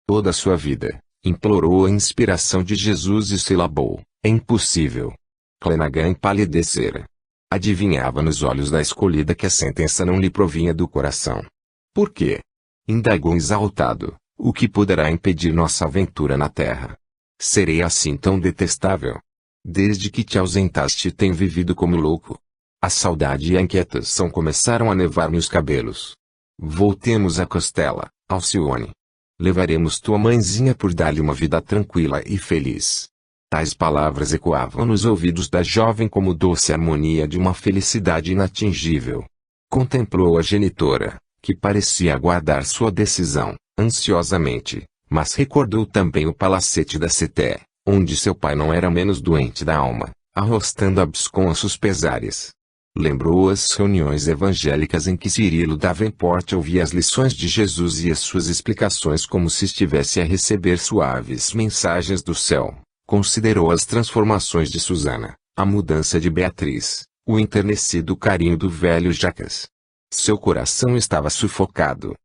Toda a sua vida, implorou a inspiração de Jesus e silabou: é impossível. Clenaghan empalidecera. Adivinhava nos olhos da escolhida que a sentença não lhe provinha do coração. Por quê? Indagou exaltado. O que poderá impedir nossa aventura na terra? Serei assim tão detestável? Desde que te ausentaste tenho vivido como louco. A saudade e a inquietação começaram a nevar-me os cabelos. Voltemos à Costela, Alcione. Levaremos tua mãezinha por dar-lhe uma vida tranquila e feliz. Tais palavras ecoavam nos ouvidos da jovem como doce harmonia de uma felicidade inatingível. Contemplou a genitora, que parecia aguardar sua decisão, ansiosamente, mas recordou também o palacete da Ceté, onde seu pai não era menos doente da alma, arrostando absconsos pesares. Lembrou as reuniões evangélicas em que Cirilo Davenport ouvia as lições de Jesus e as suas explicações como se estivesse a receber suaves mensagens do céu. Considerou as transformações de Susana, a mudança de Beatriz, o enternecido carinho do velho Jacques. Seu coração estava sufocado.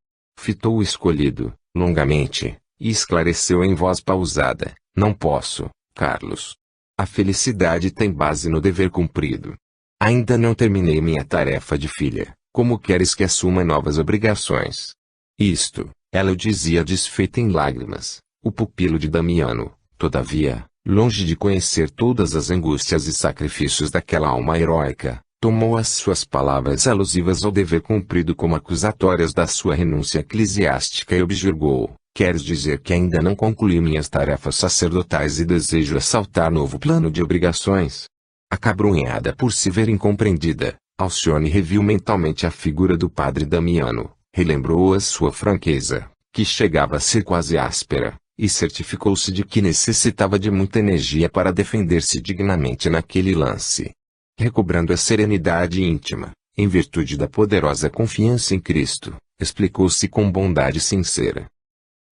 Fitou o escolhido, longamente, e esclareceu em voz pausada: não posso, Carlos. A felicidade tem base no dever cumprido. Ainda não terminei minha tarefa de filha, como queres que assuma novas obrigações? Isto, ela o dizia desfeita em lágrimas, o pupilo de Damiano, todavia, longe de conhecer todas as angústias e sacrifícios daquela alma heróica, tomou as suas palavras alusivas ao dever cumprido como acusatórias da sua renúncia eclesiástica e objurgou: queres dizer que ainda não concluí minhas tarefas sacerdotais e desejo assaltar novo plano de obrigações? Acabrunhada por se ver incompreendida, Alcione reviu mentalmente a figura do padre Damiano, relembrou a sua franqueza, que chegava a ser quase áspera, e certificou-se de que necessitava de muita energia para defender-se dignamente naquele lance. Recobrando a serenidade íntima, em virtude da poderosa confiança em Cristo, explicou-se com bondade sincera.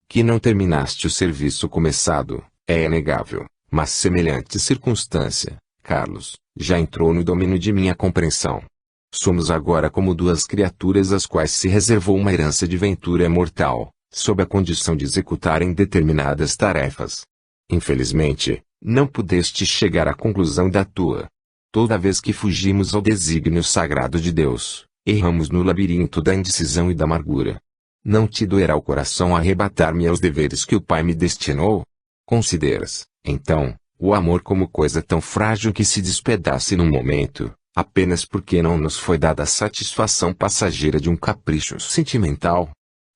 Que não terminaste o serviço começado, é inegável, mas semelhante circunstância, Carlos, já entrou no domínio de minha compreensão. Somos agora como duas criaturas às quais se reservou uma herança de ventura mortal, sob a condição de executarem determinadas tarefas. Infelizmente, não pudeste chegar à conclusão da tua. Toda vez que fugimos ao desígnio sagrado de Deus, erramos no labirinto da indecisão e da amargura. Não te doerá o coração arrebatar-me aos deveres que o Pai me destinou? Consideras, então, o amor como coisa tão frágil que se despedace num momento, apenas porque não nos foi dada a satisfação passageira de um capricho sentimental?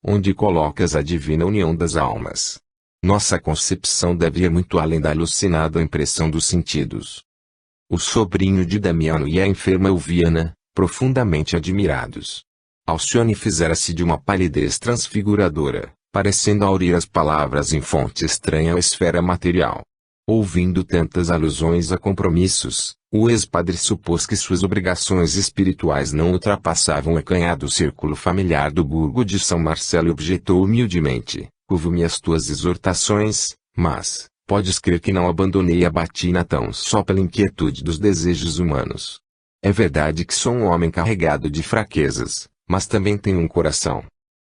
Onde colocas a divina união das almas? Nossa concepção deve ir muito além da alucinada impressão dos sentidos. O sobrinho de Damiano e a enferma Elviana, profundamente admirados. Alcione fizera-se de uma palidez transfiguradora, parecendo aurir as palavras em fonte estranha à esfera material. Ouvindo tantas alusões a compromissos, o ex-padre supôs que suas obrigações espirituais não ultrapassavam o acanhado círculo familiar do burgo de São Marcelo e objetou humildemente: ouvo-me as tuas exortações, mas, podes crer que não abandonei a batina tão só pela inquietude dos desejos humanos. É verdade que sou um homem carregado de fraquezas, mas também tenho um coração.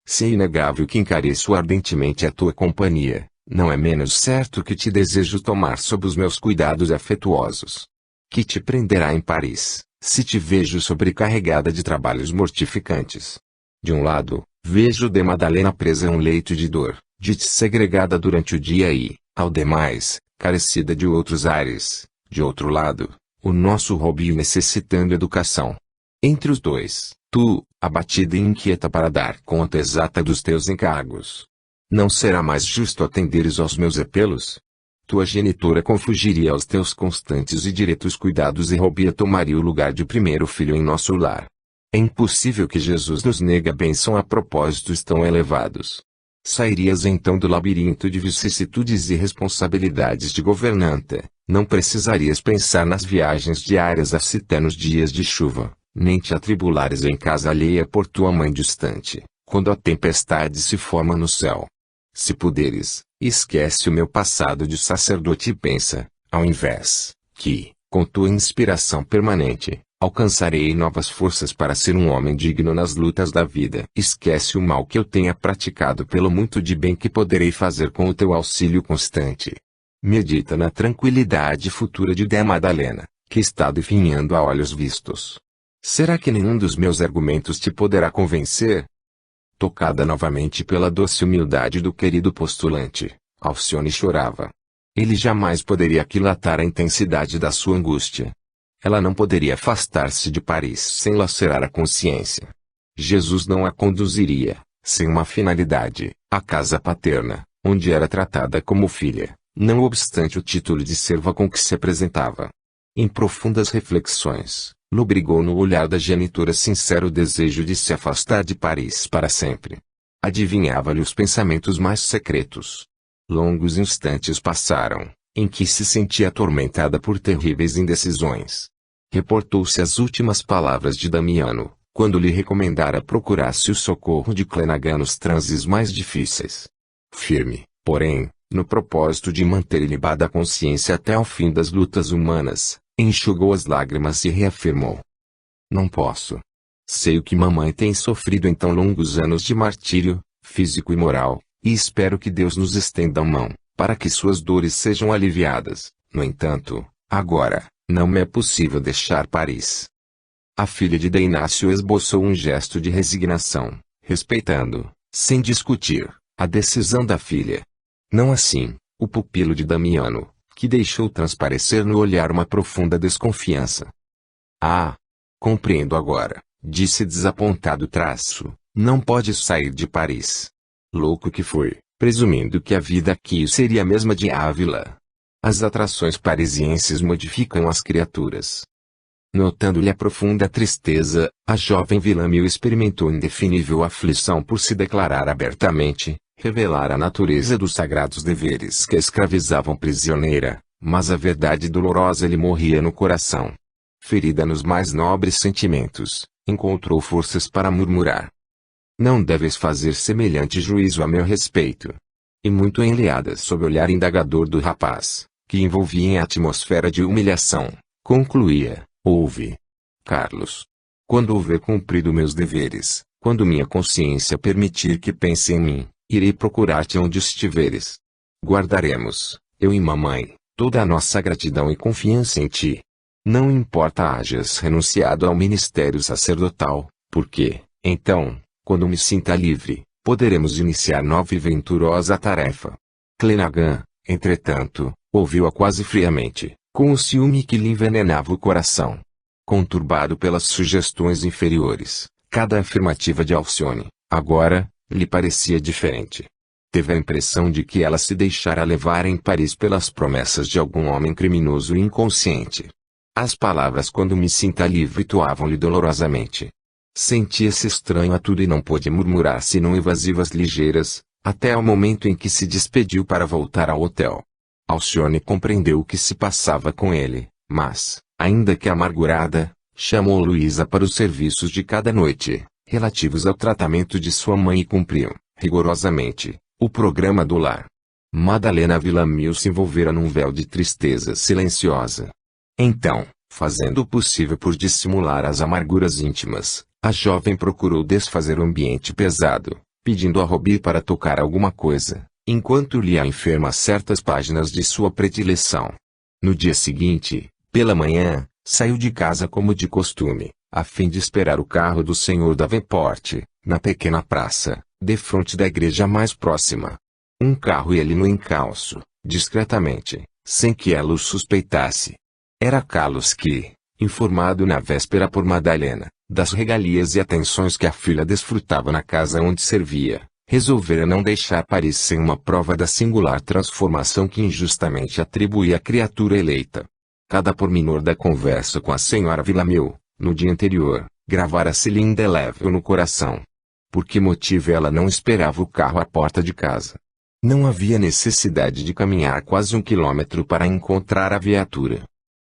Se é inegável que encareço ardentemente a tua companhia, não é menos certo que te desejo tomar sob os meus cuidados afetuosos. Que te prenderá em Paris, se te vejo sobrecarregada de trabalhos mortificantes? De um lado, vejo de Madalena presa a um leito de dor, de ti segregada durante o dia e, ao demais, carecida de outros ares. De outro lado, o nosso Robinho necessitando educação. Entre os dois, tu, abatida e inquieta para dar conta exata dos teus encargos. Não será mais justo atenderes aos meus apelos? Tua genitora confugiria aos teus constantes e diretos cuidados e Robia tomaria o lugar de primeiro filho em nosso lar. É impossível que Jesus nos negue a bênção a propósitos tão elevados. Sairias então do labirinto de vicissitudes e responsabilidades de governanta, não precisarias pensar nas viagens diárias a Cité nos dias de chuva, nem te atribulares em casa alheia por tua mãe distante, quando a tempestade se forma no céu. Se puderes, esquece o meu passado de sacerdote e pensa, ao invés, que, com tua inspiração permanente, Alcançarei novas forças para ser um homem digno nas lutas da vida. Esquece o mal que eu tenha praticado pelo muito de bem que poderei fazer com o teu auxílio constante. Medita na tranquilidade futura de Dé Madalena, que está definhando a olhos vistos. Será que nenhum dos meus argumentos te poderá convencer? Tocada novamente pela doce humildade do querido postulante, Alcione chorava. Ele jamais poderia aquilatar a intensidade da sua angústia. Ela não poderia afastar-se de Paris sem lacerar a consciência. Jesus não a conduziria, sem uma finalidade, à casa paterna, onde era tratada como filha, não obstante o título de serva com que se apresentava. Em profundas reflexões, lobrigou no olhar da genitora sincero desejo de se afastar de Paris para sempre. Adivinhava-lhe os pensamentos mais secretos. Longos instantes passaram, em que se sentia atormentada por terríveis indecisões. Reportou-se às últimas palavras de Damiano, quando lhe recomendara procurasse o socorro de Clenaghan nos transes mais difíceis. Firme, porém, no propósito de manter ilibada a consciência até ao fim das lutas humanas, enxugou as lágrimas e reafirmou: não posso. Sei o que mamãe tem sofrido em tão longos anos de martírio, físico e moral, e espero que Deus nos estenda a mão, para que suas dores sejam aliviadas. No entanto, agora, não me é possível deixar Paris. A filha de Inácio esboçou um gesto de resignação, respeitando, sem discutir, a decisão da filha. Não assim, o pupilo de Damiano, que deixou transparecer no olhar uma profunda desconfiança. Ah! Compreendo agora, disse desapontado traço, não pode sair de Paris. Louco que foi, presumindo que a vida aqui seria a mesma de Ávila. As atrações parisienses modificam as criaturas. Notando-lhe a profunda tristeza, a jovem Villamil experimentou indefinível aflição por se declarar abertamente, revelar a natureza dos sagrados deveres que a escravizavam prisioneira, mas a verdade dolorosa lhe morria no coração. Ferida nos mais nobres sentimentos, encontrou forças para murmurar: não deves fazer semelhante juízo a meu respeito. E muito enleada sob o olhar indagador do rapaz, que envolvia em atmosfera de humilhação, concluía: ouve, Carlos. Quando houver cumprido meus deveres, quando minha consciência permitir que pense em mim, irei procurar-te onde estiveres. Guardaremos, eu e mamãe, toda a nossa gratidão e confiança em ti. Não importa hajas renunciado ao ministério sacerdotal, porque, então, quando me sinta livre, poderemos iniciar nova e venturosa tarefa. Clenaghan, entretanto, ouviu-a quase friamente, com o ciúme que lhe envenenava o coração. Conturbado pelas sugestões inferiores, cada afirmativa de Alcione, agora, lhe parecia diferente. Teve a impressão de que ela se deixara levar em Paris pelas promessas de algum homem criminoso e inconsciente. As palavras "quando me sinta livre" toavam-lhe dolorosamente. Sentia-se estranho a tudo e não pôde murmurar senão evasivas ligeiras, até o momento em que se despediu para voltar ao hotel. Alcione compreendeu o que se passava com ele, mas, ainda que amargurada, chamou Luísa para os serviços de cada noite, relativos ao tratamento de sua mãe, e cumpriu, rigorosamente, o programa do lar. Madalena Villamil se envolvera num véu de tristeza silenciosa. Então, fazendo o possível por dissimular as amarguras íntimas, a jovem procurou desfazer o ambiente pesado, pedindo a Robi para tocar alguma coisa, enquanto lia à enferma certas páginas de sua predileção. No dia seguinte, pela manhã, saiu de casa como de costume, a fim de esperar o carro do senhor Davenport, na pequena praça, defronte da igreja mais próxima. Um carro ia-lhe no encalço, discretamente, sem que ela o suspeitasse. Era Carlos que, informado na véspera por Madalena, das regalias e atenções que a filha desfrutava na casa onde servia, resolvera não deixar Paris sem uma prova da singular transformação que injustamente atribuía à criatura eleita. Cada pormenor da conversa com a senhora Villamil, no dia anterior, gravara-se-lhe indelével no coração. Por que motivo ela não esperava o carro à porta de casa? Não havia necessidade de caminhar quase 1 quilômetro para encontrar a viatura.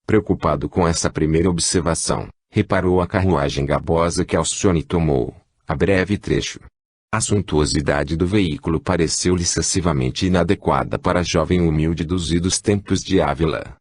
Preocupado com essa primeira observação, reparou a carruagem gabosa que Alcione tomou, a breve trecho. A suntuosidade do veículo pareceu-lhe excessivamente inadequada para a jovem humilde dos idos tempos de Ávila.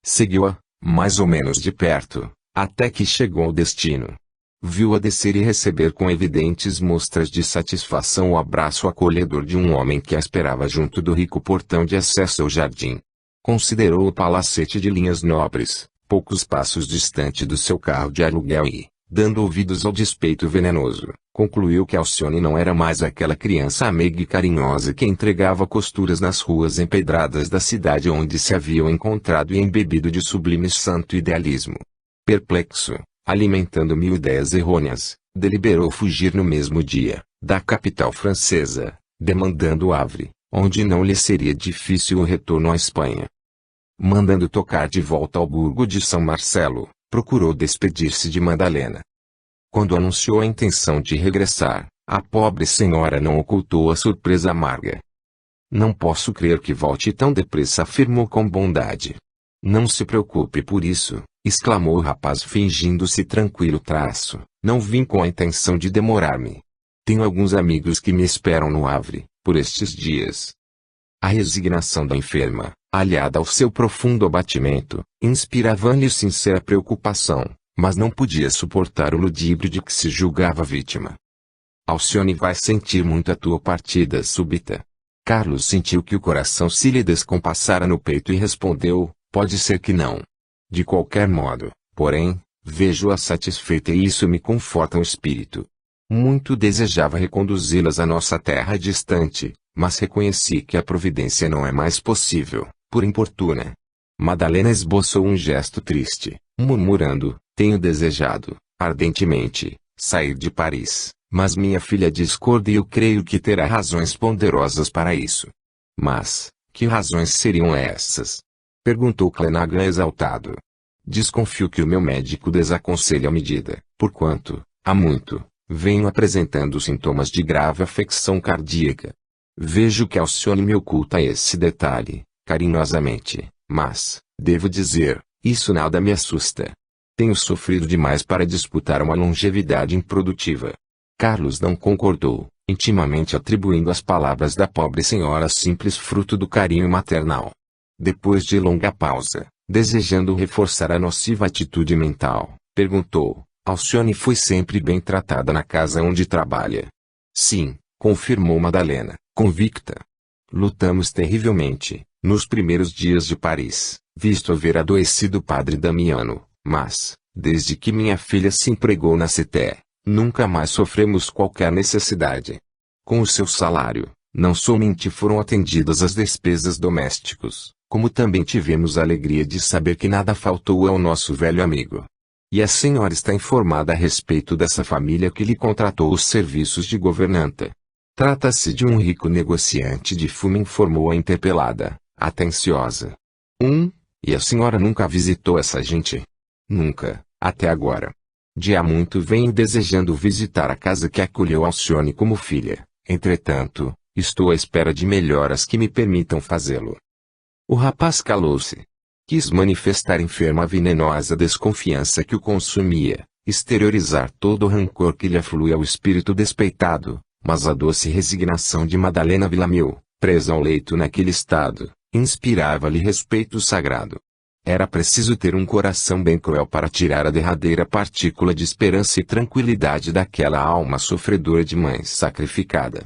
Seguiu-a, mais ou menos de perto, até que chegou ao destino. Viu-a descer e receber com evidentes mostras de satisfação o abraço acolhedor de um homem que a esperava junto do rico portão de acesso ao jardim. Considerou o palacete de linhas nobres, poucos passos distante do seu carro de aluguel e, dando ouvidos ao despeito venenoso, concluiu que Alcione não era mais aquela criança amiga e carinhosa que entregava costuras nas ruas empedradas da cidade onde se haviam encontrado e embebido de sublime santo idealismo. Perplexo, alimentando mil ideias errôneas, deliberou fugir no mesmo dia, da capital francesa, demandando o Havre, onde não lhe seria difícil o retorno à Espanha. Mandando tocar de volta ao burgo de São Marcelo, procurou despedir-se de Madalena. Quando anunciou a intenção de regressar, a pobre senhora não ocultou a surpresa amarga. "Não posso crer que volte tão depressa", afirmou com bondade. "Não se preocupe por isso", exclamou o rapaz fingindo-se tranquilo. "Não vim com a intenção de demorar-me. Tenho alguns amigos que me esperam no Havre, por estes dias." A resignação da enferma, aliada ao seu profundo abatimento, inspirava-lhe sincera preocupação, mas não podia suportar o ludíbrio de que se julgava vítima. "Alcione vai sentir muito a tua partida súbita." Carlos sentiu que o coração se lhe descompassara no peito e respondeu: "Pode ser que não. De qualquer modo, porém, vejo-a satisfeita e isso me conforta o espírito. Muito desejava reconduzi-las à nossa terra distante, mas reconheci que a providência não é mais possível, por importuna." Madalena esboçou um gesto triste, murmurando: "Tenho desejado, ardentemente, sair de Paris, mas minha filha discorda e eu creio que terá razões ponderosas para isso." "Mas, que razões seriam essas?" perguntou Clenaghan exaltado. "Desconfio que o meu médico desaconselhe a medida, porquanto, há muito, venho apresentando sintomas de grave afecção cardíaca. Vejo que Alcione me oculta esse detalhe, carinhosamente, mas, devo dizer, isso nada me assusta. Tenho sofrido demais para disputar uma longevidade improdutiva." Carlos não concordou, intimamente atribuindo as palavras da pobre senhora simples fruto do carinho maternal. Depois de longa pausa, desejando reforçar a nociva atitude mental, perguntou: "Alcione foi sempre bem tratada na casa onde trabalha?" "Sim", confirmou Madalena, convicta. "Lutamos terrivelmente, nos primeiros dias de Paris, visto haver adoecido o padre Damiano, mas, desde que minha filha se empregou na Cité, nunca mais sofremos qualquer necessidade. Com o seu salário, não somente foram atendidas as despesas domésticas, como também tivemos a alegria de saber que nada faltou ao nosso velho amigo. E a senhora está informada a respeito dessa família que lhe contratou os serviços de governanta?" "Trata-se de um rico negociante de fumo", informou a interpelada, atenciosa. E a senhora nunca visitou essa gente?" "Nunca, até agora. De há muito venho desejando visitar a casa que acolheu Alcione como filha, entretanto, estou à espera de melhoras que me permitam fazê-lo." O rapaz calou-se. Quis manifestar enferma a venenosa desconfiança que o consumia, exteriorizar todo o rancor que lhe afluía ao espírito despeitado, mas a doce resignação de Madalena Villamil, presa ao leito naquele estado, inspirava-lhe respeito sagrado. Era preciso ter um coração bem cruel para tirar a derradeira partícula de esperança e tranquilidade daquela alma sofredora de mãe sacrificada.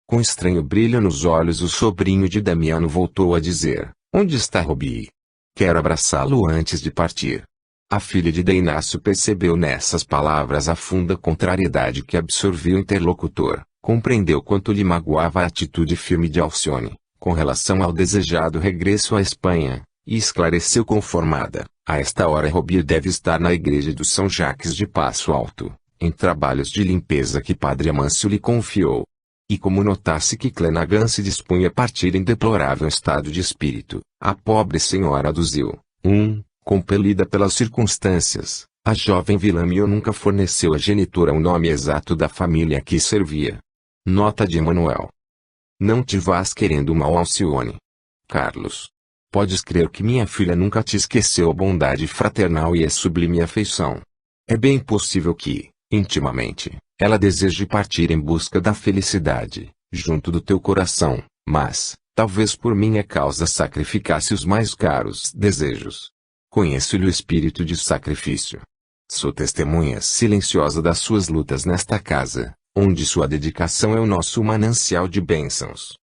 Com estranho brilho nos olhos, o sobrinho de Damiano voltou a dizer: "Onde está Robi? Quero abraçá-lo antes de partir." A filha de Inácio percebeu nessas palavras a funda contrariedade que absorvia o interlocutor, compreendeu quanto lhe magoava a atitude firme de Alcione, com relação ao desejado regresso à Espanha, e esclareceu conformada: "A esta hora Robi deve estar na igreja do São Jacques de Passo Alto, em trabalhos de limpeza que Padre Amâncio lhe confiou." E como notasse que Clenaghan se dispunha a partir em deplorável estado de espírito, a pobre senhora aduziu: compelida pelas circunstâncias, a jovem Villamil nunca forneceu à genitora o nome exato da família a que servia. Nota de Emanuel. Não te vás querendo mal, Alcione. Carlos. Podes crer que minha filha nunca te esqueceu a bondade fraternal e a sublime afeição. É bem possível que, intimamente, ela deseje partir em busca da felicidade, junto do teu coração, mas, talvez por minha causa sacrificasse os mais caros desejos. Conheço-lhe o espírito de sacrifício, Sou testemunha silenciosa das suas lutas nesta casa, onde sua dedicação é o nosso manancial de bênçãos.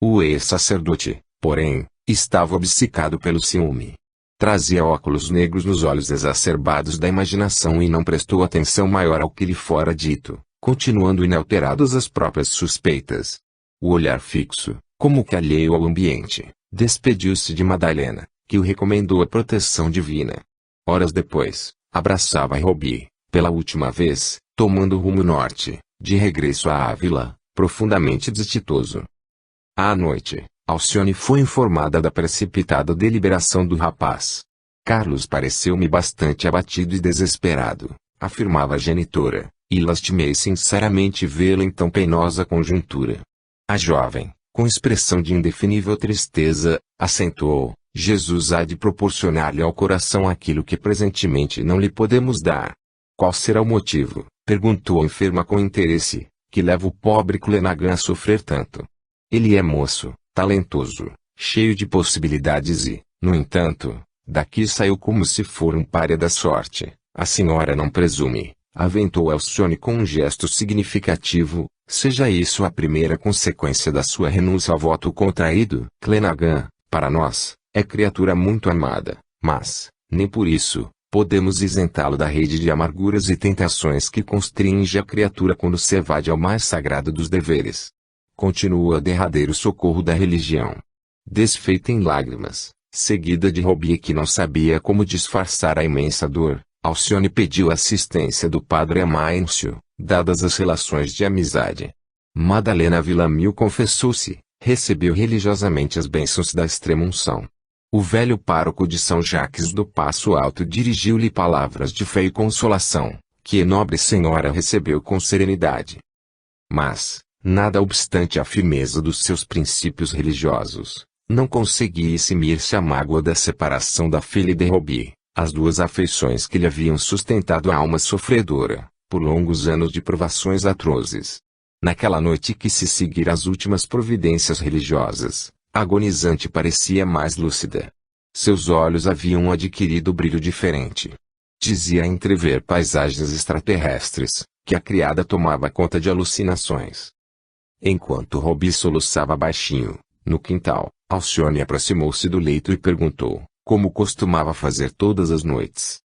O ex-sacerdote, porém, estava obcecado pelo ciúme. Trazia óculos negros nos olhos exacerbados da imaginação e não prestou atenção maior ao que lhe fora dito, continuando inalteradas as próprias suspeitas. O olhar fixo, como que alheio ao ambiente, despediu-se de Madalena, que o recomendou a proteção divina. Horas depois, abraçava Robi, pela última vez, tomando rumo norte, de regresso a Ávila, profundamente desditoso. À noite, Alcione foi informada da precipitada deliberação do rapaz. Carlos pareceu-me bastante abatido e desesperado, afirmava a genitora, e lastimei sinceramente vê-lo em tão penosa conjuntura. A jovem, com expressão de indefinível tristeza, acentuou: Jesus há de proporcionar-lhe ao coração aquilo que presentemente não lhe podemos dar. Qual será o motivo, perguntou a enferma com interesse, que leva o pobre Clenaghan a sofrer tanto? Ele é moço, talentoso, cheio de possibilidades e, no entanto, daqui saiu como se for um pária da sorte. A senhora não presume, aventou Alcione com um gesto significativo, seja isso a primeira consequência da sua renúncia ao voto contraído? Clenaghan, para nós, é criatura muito amada, mas, nem por isso, podemos isentá-lo da rede de amarguras e tentações que constringe a criatura quando se evade ao mais sagrado dos deveres. Continua derradeiro socorro da religião. Desfeita em lágrimas, seguida de Robi que não sabia como disfarçar a imensa dor, Alcione pediu assistência do padre Amâncio, dadas as relações de amizade. Madalena Villamil confessou-se, recebeu religiosamente as bênçãos da extrema-unção. O velho pároco de São Jacques do Passo Alto dirigiu-lhe palavras de fé e consolação, que a nobre senhora recebeu com serenidade. Mas, nada obstante a firmeza dos seus princípios religiosos, não conseguia eximir-se a mágoa da separação da filha de Robi, as duas afeições que lhe haviam sustentado a alma sofredora, por longos anos de provações atrozes. Naquela noite que se seguira às últimas providências religiosas, a agonizante parecia mais lúcida. Seus olhos haviam adquirido brilho diferente. Dizia entrever paisagens extraterrestres, que a criada tomava conta de alucinações. Enquanto Robi soluçava baixinho, no quintal, Alcione aproximou-se do leito e perguntou, como costumava fazer todas as noites: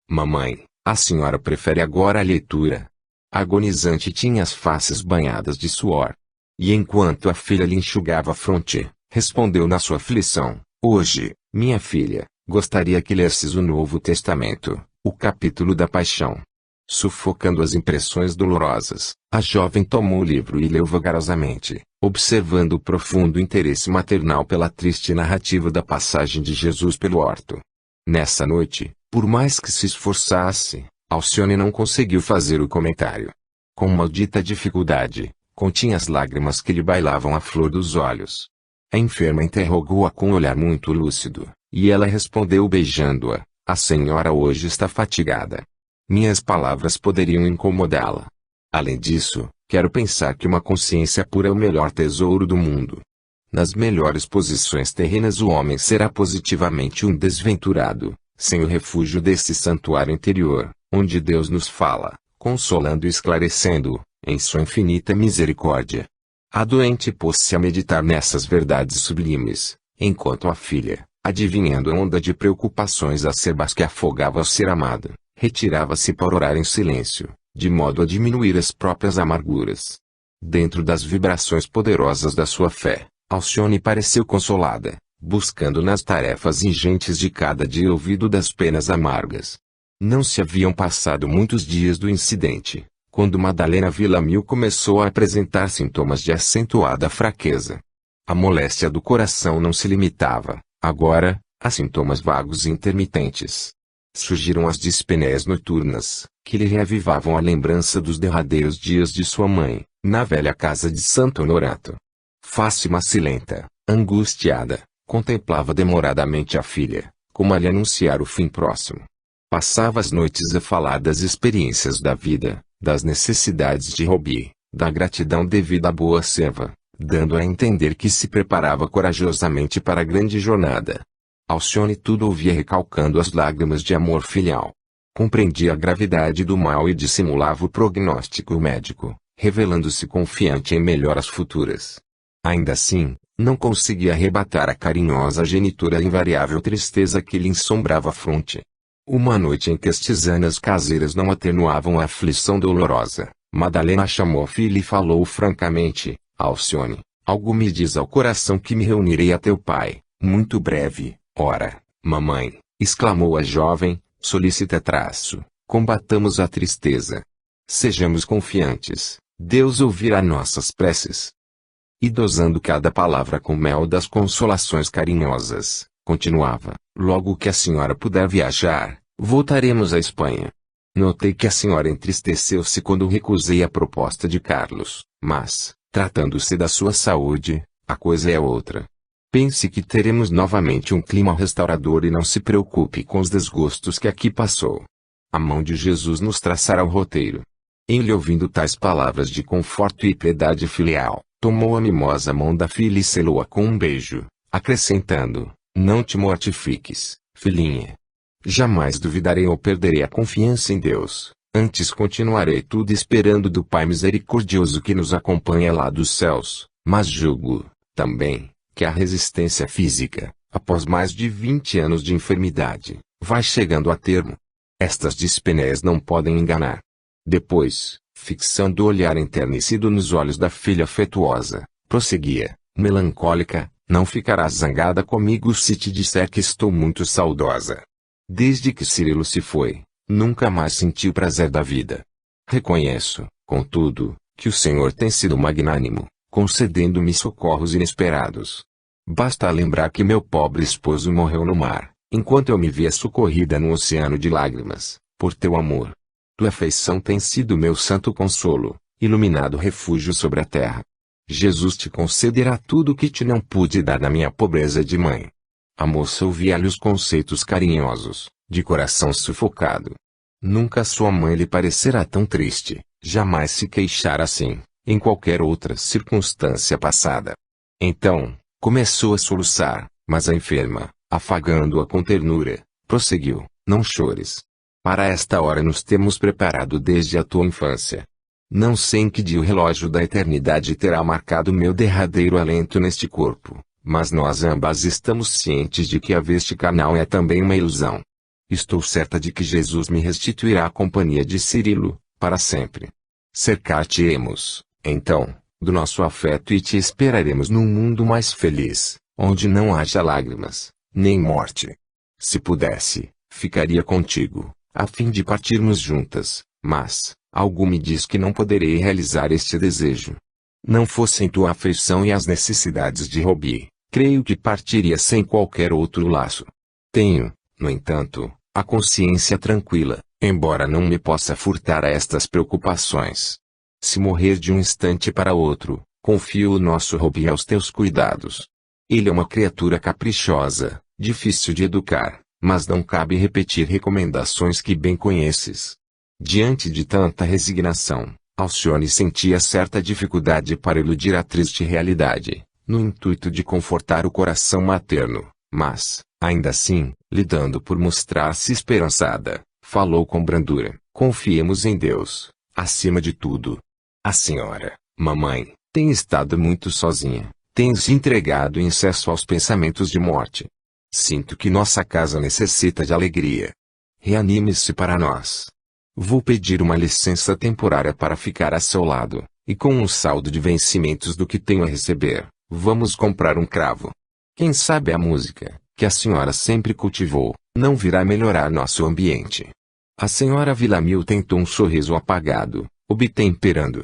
Mamãe, a senhora prefere agora a leitura? A agonizante tinha as faces banhadas de suor. E enquanto a filha lhe enxugava a fronte, respondeu na sua aflição: Hoje, minha filha, gostaria que lesses o Novo Testamento, o capítulo da Paixão. Sufocando as impressões dolorosas, a jovem tomou o livro e leu vagarosamente, observando o profundo interesse maternal pela triste narrativa da passagem de Jesus pelo horto. Nessa noite, por mais que se esforçasse, Alcione não conseguiu fazer o comentário. Com maldita dificuldade, continha as lágrimas que lhe bailavam à flor dos olhos. A enferma interrogou-a com um olhar muito lúcido, e ela respondeu beijando-a: A senhora hoje está fatigada. Minhas palavras poderiam incomodá-la. Além disso, quero pensar que uma consciência pura é o melhor tesouro do mundo. Nas melhores posições terrenas o homem será positivamente um desventurado, sem o refúgio desse santuário interior, onde Deus nos fala, consolando e esclarecendo-o, em sua infinita misericórdia. A doente pôs-se a meditar nessas verdades sublimes, enquanto a filha, adivinhando a onda de preocupações acerbas que afogava o ser amado, retirava-se para orar em silêncio, de modo a diminuir as próprias amarguras. Dentro das vibrações poderosas da sua fé, Alcione pareceu consolada, buscando nas tarefas ingentes de cada dia o olvido das penas amargas. Não se haviam passado muitos dias do incidente, quando Madalena Villamil começou a apresentar sintomas de acentuada fraqueza. A moléstia do coração não se limitava, agora, a sintomas vagos e intermitentes. Surgiram as dispneias noturnas, que lhe reavivavam a lembrança dos derradeiros dias de sua mãe, na velha casa de Santo Honorato. Face macilenta, angustiada, contemplava demoradamente a filha, como a lhe anunciar o fim próximo. Passava as noites a falar das experiências da vida, das necessidades de Robi, da gratidão devida à boa serva, dando a entender que se preparava corajosamente para a grande jornada. Alcione tudo ouvia recalcando as lágrimas de amor filial. Compreendia a gravidade do mal e dissimulava o prognóstico médico, revelando-se confiante em melhoras futuras. Ainda assim, não conseguia arrebatar a carinhosa genitora invariável tristeza que lhe ensombrava a fronte. Uma noite em que as tisanas caseiras não atenuavam a aflição dolorosa, Madalena chamou a filha e falou francamente: Alcione, algo me diz ao coração que me reunirei a teu pai, muito breve. Ora, mamãe, exclamou a jovem, solícita combatamos a tristeza. Sejamos confiantes, Deus ouvirá nossas preces. E dosando cada palavra com mel das consolações carinhosas, continuava: logo que a senhora puder viajar, voltaremos à Espanha. Notei que a senhora entristeceu-se quando recusei a proposta de Carlos, mas, tratando-se da sua saúde, a coisa é outra. Pense que teremos novamente um clima restaurador e não se preocupe com os desgostos que aqui passou. A mão de Jesus nos traçará o roteiro. Ele, ouvindo tais palavras de conforto e piedade filial, tomou a mimosa mão da filha e selou-a com um beijo, acrescentando: não te mortifiques, filhinha. Jamais duvidarei ou perderei a confiança em Deus, antes continuarei tudo esperando do Pai misericordioso que nos acompanha lá dos céus, mas julgo, também, que a resistência física, após mais de 20 anos de enfermidade, vai chegando a termo. Estas dispeneias não podem enganar. Depois, fixando o olhar enternecido nos olhos da filha afetuosa, prosseguia, melancólica: não ficarás zangada comigo se te disser que estou muito saudosa. Desde que Cirilo se foi, nunca mais senti o prazer da vida. Reconheço, contudo, que o Senhor tem sido magnânimo, concedendo-me socorros inesperados. Basta lembrar que meu pobre esposo morreu no mar, enquanto eu me via socorrida num oceano de lágrimas, por teu amor. Tua afeição tem sido meu santo consolo, iluminado refúgio sobre a terra. Jesus te concederá tudo o que te não pude dar na minha pobreza de mãe. A moça ouvia-lhe os conceitos carinhosos, de coração sufocado. Nunca sua mãe lhe parecerá tão triste, jamais se queixara assim, em qualquer outra circunstância passada. Então, começou a soluçar, mas a enferma, afagando-a com ternura, prosseguiu: não chores. Para esta hora nos temos preparado desde a tua infância. Não sei em que dia o relógio da eternidade terá marcado meu derradeiro alento neste corpo, mas nós ambas estamos cientes de que a veste carnal é também uma ilusão. Estou certa de que Jesus me restituirá a companhia de Cirilo, para sempre. Cercar-te-emos, então, do nosso afeto e te esperaremos num mundo mais feliz, onde não haja lágrimas, nem morte. Se pudesse, ficaria contigo, a fim de partirmos juntas, mas, algo me diz que não poderei realizar este desejo. Não fossem tua afeição e as necessidades de Robi, creio que partiria sem qualquer outro laço. Tenho, no entanto, a consciência tranquila, embora não me possa furtar a estas preocupações. Se morrer de um instante para outro, confio o nosso Robi aos teus cuidados. Ele é uma criatura caprichosa, difícil de educar, mas não cabe repetir recomendações que bem conheces. Diante de tanta resignação, Alcione sentia certa dificuldade para eludir a triste realidade, no intuito de confortar o coração materno, mas, ainda assim, lhe dando por mostrar-se esperançada, falou com brandura: confiemos em Deus, acima de tudo. A senhora, mamãe, tem estado muito sozinha, tem se entregado em excesso aos pensamentos de morte. Sinto que nossa casa necessita de alegria. Reanime-se para nós. Vou pedir uma licença temporária para ficar a seu lado, e com um saldo de vencimentos do que tenho a receber, vamos comprar um cravo. Quem sabe a música, que a senhora sempre cultivou, não virá melhorar nosso ambiente. A senhora Villamil tentou um sorriso apagado, obtemperando: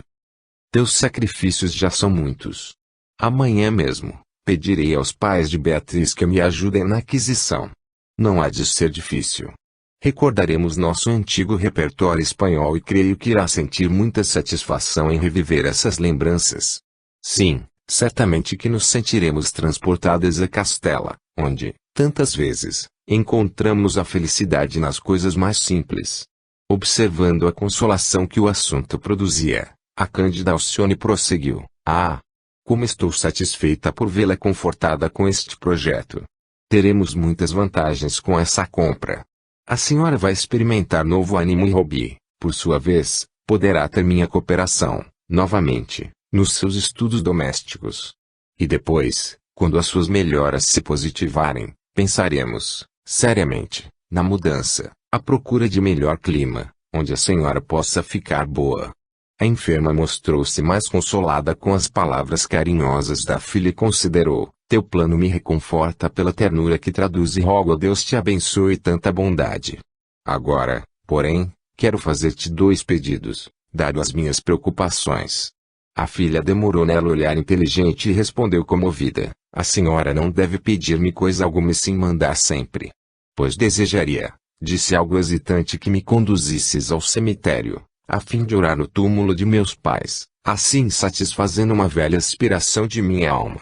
teus sacrifícios já são muitos. Amanhã mesmo, pedirei aos pais de Beatriz que me ajudem na aquisição. Não há de ser difícil. Recordaremos nosso antigo repertório espanhol e creio que irá sentir muita satisfação em reviver essas lembranças. Sim, certamente que nos sentiremos transportadas a Castela, onde, tantas vezes, encontramos a felicidade nas coisas mais simples. Observando a consolação que o assunto produzia, a cândida Alcione prosseguiu: ah! Como estou satisfeita por vê-la confortada com este projeto. Teremos muitas vantagens com essa compra. A senhora vai experimentar novo ânimo e Robi, por sua vez, poderá ter minha cooperação, novamente, nos seus estudos domésticos. E depois, quando as suas melhoras se positivarem, pensaremos, seriamente, na mudança, à procura de melhor clima, onde a senhora possa ficar boa. A enferma mostrou-se mais consolada com as palavras carinhosas da filha e considerou: teu plano me reconforta pela ternura que traduz e rogo a Deus te abençoe tanta bondade. Agora, porém, quero fazer-te 2 pedidos, dado as minhas preocupações. A filha demorou nela olhar inteligente e respondeu comovida: a senhora não deve pedir-me coisa alguma e sim mandar sempre. Pois desejaria, disse algo hesitante, que me conduzisses ao cemitério, a fim de orar no túmulo de meus pais, assim satisfazendo uma velha aspiração de minha alma.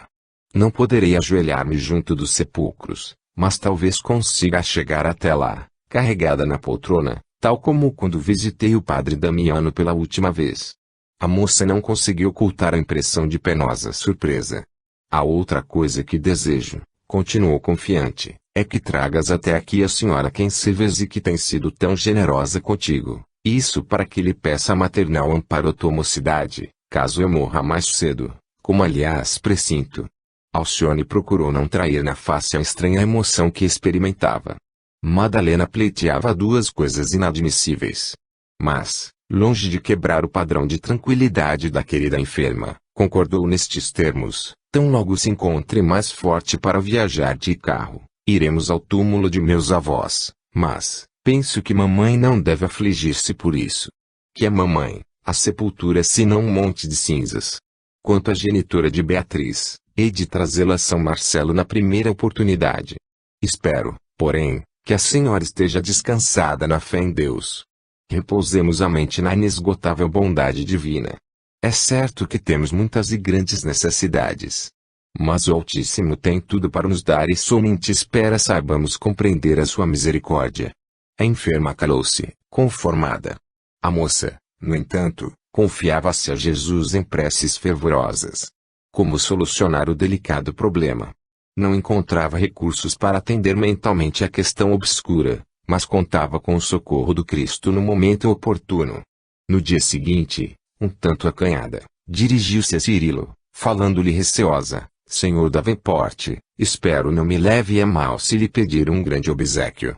Não poderei ajoelhar-me junto dos sepulcros, mas talvez consiga chegar até lá, carregada na poltrona, tal como quando visitei o padre Damiano pela última vez. A moça não conseguiu ocultar a impressão de penosa surpresa. A outra coisa que desejo, continuou confiante, é que tragas até aqui a senhora quem se vês e que tem sido tão generosa contigo. Isso para que lhe peça maternal amparo à tua mocidade, caso eu morra mais cedo, como aliás pressinto. Alcione procurou não trair na face a estranha emoção que experimentava. Madalena pleiteava 2 coisas inadmissíveis. Mas, longe de quebrar o padrão de tranquilidade da querida enferma, concordou nestes termos: tão logo se encontre mais forte para viajar de carro, iremos ao túmulo de meus avós, mas penso que mamãe não deve afligir-se por isso. Que é mamãe, a sepultura é senão um monte de cinzas. Quanto à genitora de Beatriz, hei de trazê-la a São Marcelo na primeira oportunidade. Espero, porém, que a senhora esteja descansada na fé em Deus. Repousemos a mente na inesgotável bondade divina. É certo que temos muitas e grandes necessidades. Mas o Altíssimo tem tudo para nos dar e somente espera saibamos compreender a sua misericórdia. A enferma calou-se, conformada. A moça, no entanto, confiava-se a Jesus em preces fervorosas. Como solucionar o delicado problema? Não encontrava recursos para atender mentalmente a questão obscura, mas contava com o socorro do Cristo no momento oportuno. No dia seguinte, um tanto acanhada, dirigiu-se a Cirilo, falando-lhe receosa: Senhor Davenport, espero não me leve a mal se lhe pedir um grande obséquio.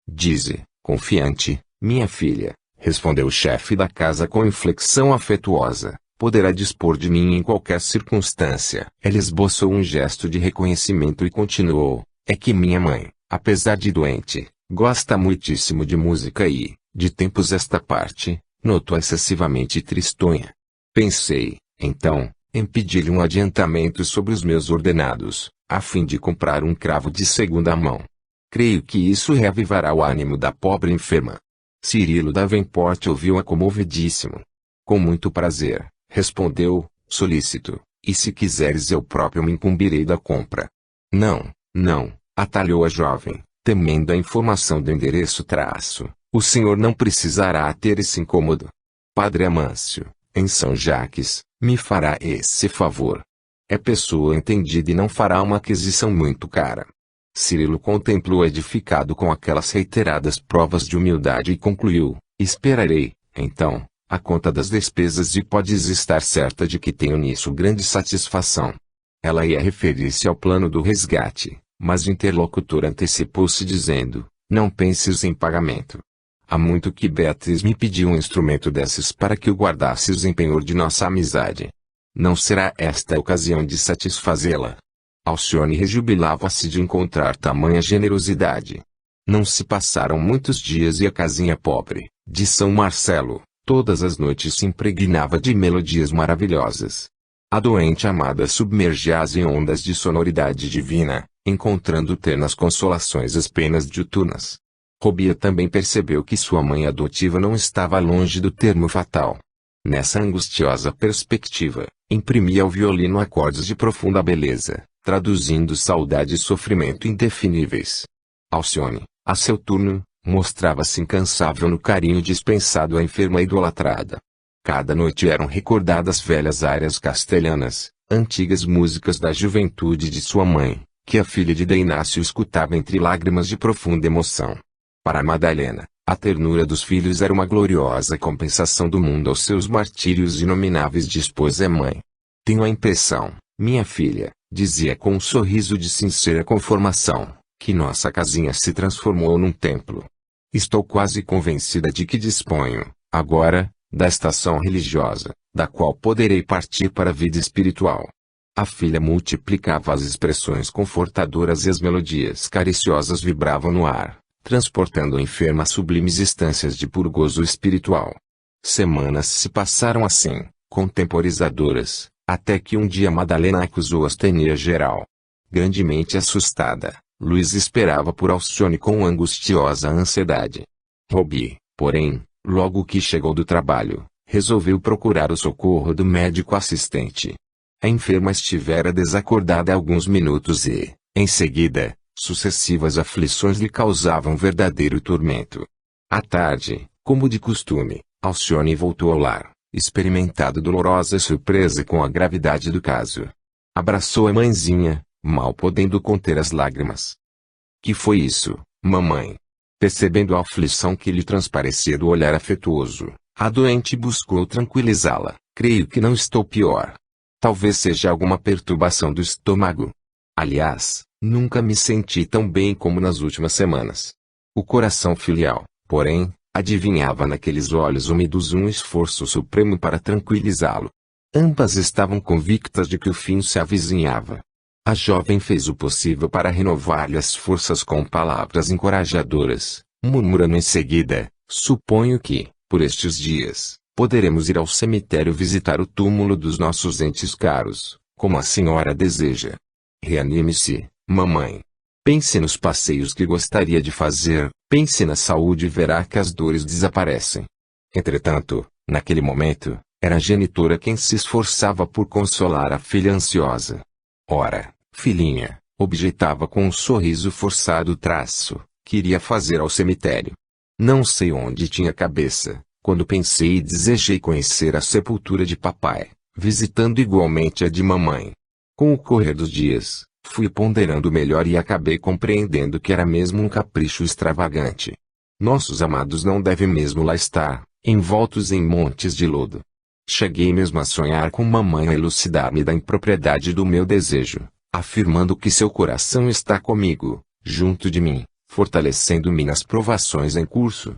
Dize, confiante, minha filha, respondeu o chefe da casa com inflexão afetuosa, poderá dispor de mim em qualquer circunstância. Ele esboçou um gesto de reconhecimento e continuou: é que minha mãe, apesar de doente, gosta muitíssimo de música e, de tempos esta parte, noto-a excessivamente tristonha. Pensei, então, em pedir-lhe um adiantamento sobre os meus ordenados, a fim de comprar um cravo de segunda mão. Creio que isso reavivará o ânimo da pobre enferma. Cirilo Davenport ouviu-a comovidíssimo. Com muito prazer, respondeu, solícito, e se quiseres eu próprio me incumbirei da compra. Não, não, atalhou a jovem, temendo a informação do endereço traço, o senhor não precisará ter esse incômodo. Padre Amâncio, em São Jaques, me fará esse favor. É pessoa entendida e não fará uma aquisição muito cara. Cirilo contemplou edificado com aquelas reiteradas provas de humildade e concluiu: esperarei, então, a conta das despesas e podes estar certa de que tenho nisso grande satisfação. Ela ia referir-se ao plano do resgate, mas o interlocutor antecipou-se dizendo: não penses em pagamento. Há muito que Beatriz me pediu um instrumento desses para que o guardasses em penhor de nossa amizade. Não será esta a ocasião de satisfazê-la. Alcione rejubilava-se de encontrar tamanha generosidade. Não se passaram muitos dias e a casinha pobre, de São Marcelo, todas as noites se impregnava de melodias maravilhosas. A doente amada submergia-se em ondas de sonoridade divina, encontrando ter nas consolações as penas diuturnas. Robia também percebeu que sua mãe adotiva não estava longe do termo fatal. Nessa angustiosa perspectiva, imprimia ao violino acordes de profunda beleza, traduzindo saudade e sofrimento indefiníveis. Alcione, a seu turno, mostrava-se incansável no carinho dispensado à enferma idolatrada. Cada noite eram recordadas velhas áreas castelhanas, antigas músicas da juventude de sua mãe, que a filha de D. Inácio escutava entre lágrimas de profunda emoção. Para Madalena, a ternura dos filhos era uma gloriosa compensação do mundo aos seus martírios inomináveis de esposa e mãe. Tenho a impressão, minha filha, dizia com um sorriso de sincera conformação, que nossa casinha se transformou num templo. Estou quase convencida de que disponho, agora, da estação religiosa, da qual poderei partir para a vida espiritual. A filha multiplicava as expressões confortadoras e as melodias cariciosas vibravam no ar, transportando o enfermo a sublimes instâncias de puro gozo espiritual. Semanas se passaram assim, contemporizadoras, até que um dia Madalena acusou astenia geral. Grandemente assustada, Luiz esperava por Alcione com angustiosa ansiedade. Robi, porém, logo que chegou do trabalho, resolveu procurar o socorro do médico assistente. A enferma estivera desacordada há alguns minutos e, em seguida, sucessivas aflições lhe causavam verdadeiro tormento. À tarde, como de costume, Alcione voltou ao lar, experimentado dolorosa surpresa com a gravidade do caso. Abraçou a mãezinha, mal podendo conter as lágrimas. Que foi isso, mamãe? Percebendo a aflição que lhe transparecia do olhar afetuoso, a doente buscou tranquilizá-la. Creio que não estou pior. Talvez seja alguma perturbação do estômago. Aliás, nunca me senti tão bem como nas últimas semanas. O coração filial, porém, adivinhava naqueles olhos úmidos um esforço supremo para tranquilizá-lo. Ambas estavam convictas de que o fim se avizinhava. A jovem fez o possível para renovar-lhe as forças com palavras encorajadoras, murmurando em seguida: suponho que, por estes dias, poderemos ir ao cemitério visitar o túmulo dos nossos entes caros, como a senhora deseja. Reanime-se, mamãe. Pense nos passeios que gostaria de fazer, pense na saúde e verá que as dores desaparecem. Entretanto, naquele momento, era a genitora quem se esforçava por consolar a filha ansiosa. Ora, filhinha, objetava com um sorriso forçado o traço, queria fazer ao cemitério. Não sei onde tinha cabeça, quando pensei e desejei conhecer a sepultura de papai, visitando igualmente a de mamãe. Com o correr dos dias, fui ponderando melhor e acabei compreendendo que era mesmo um capricho extravagante. Nossos amados não devem mesmo lá estar, envoltos em montes de lodo. Cheguei mesmo a sonhar com mamãe a elucidar-me da impropriedade do meu desejo, afirmando que seu coração está comigo, junto de mim, fortalecendo-me nas provações em curso.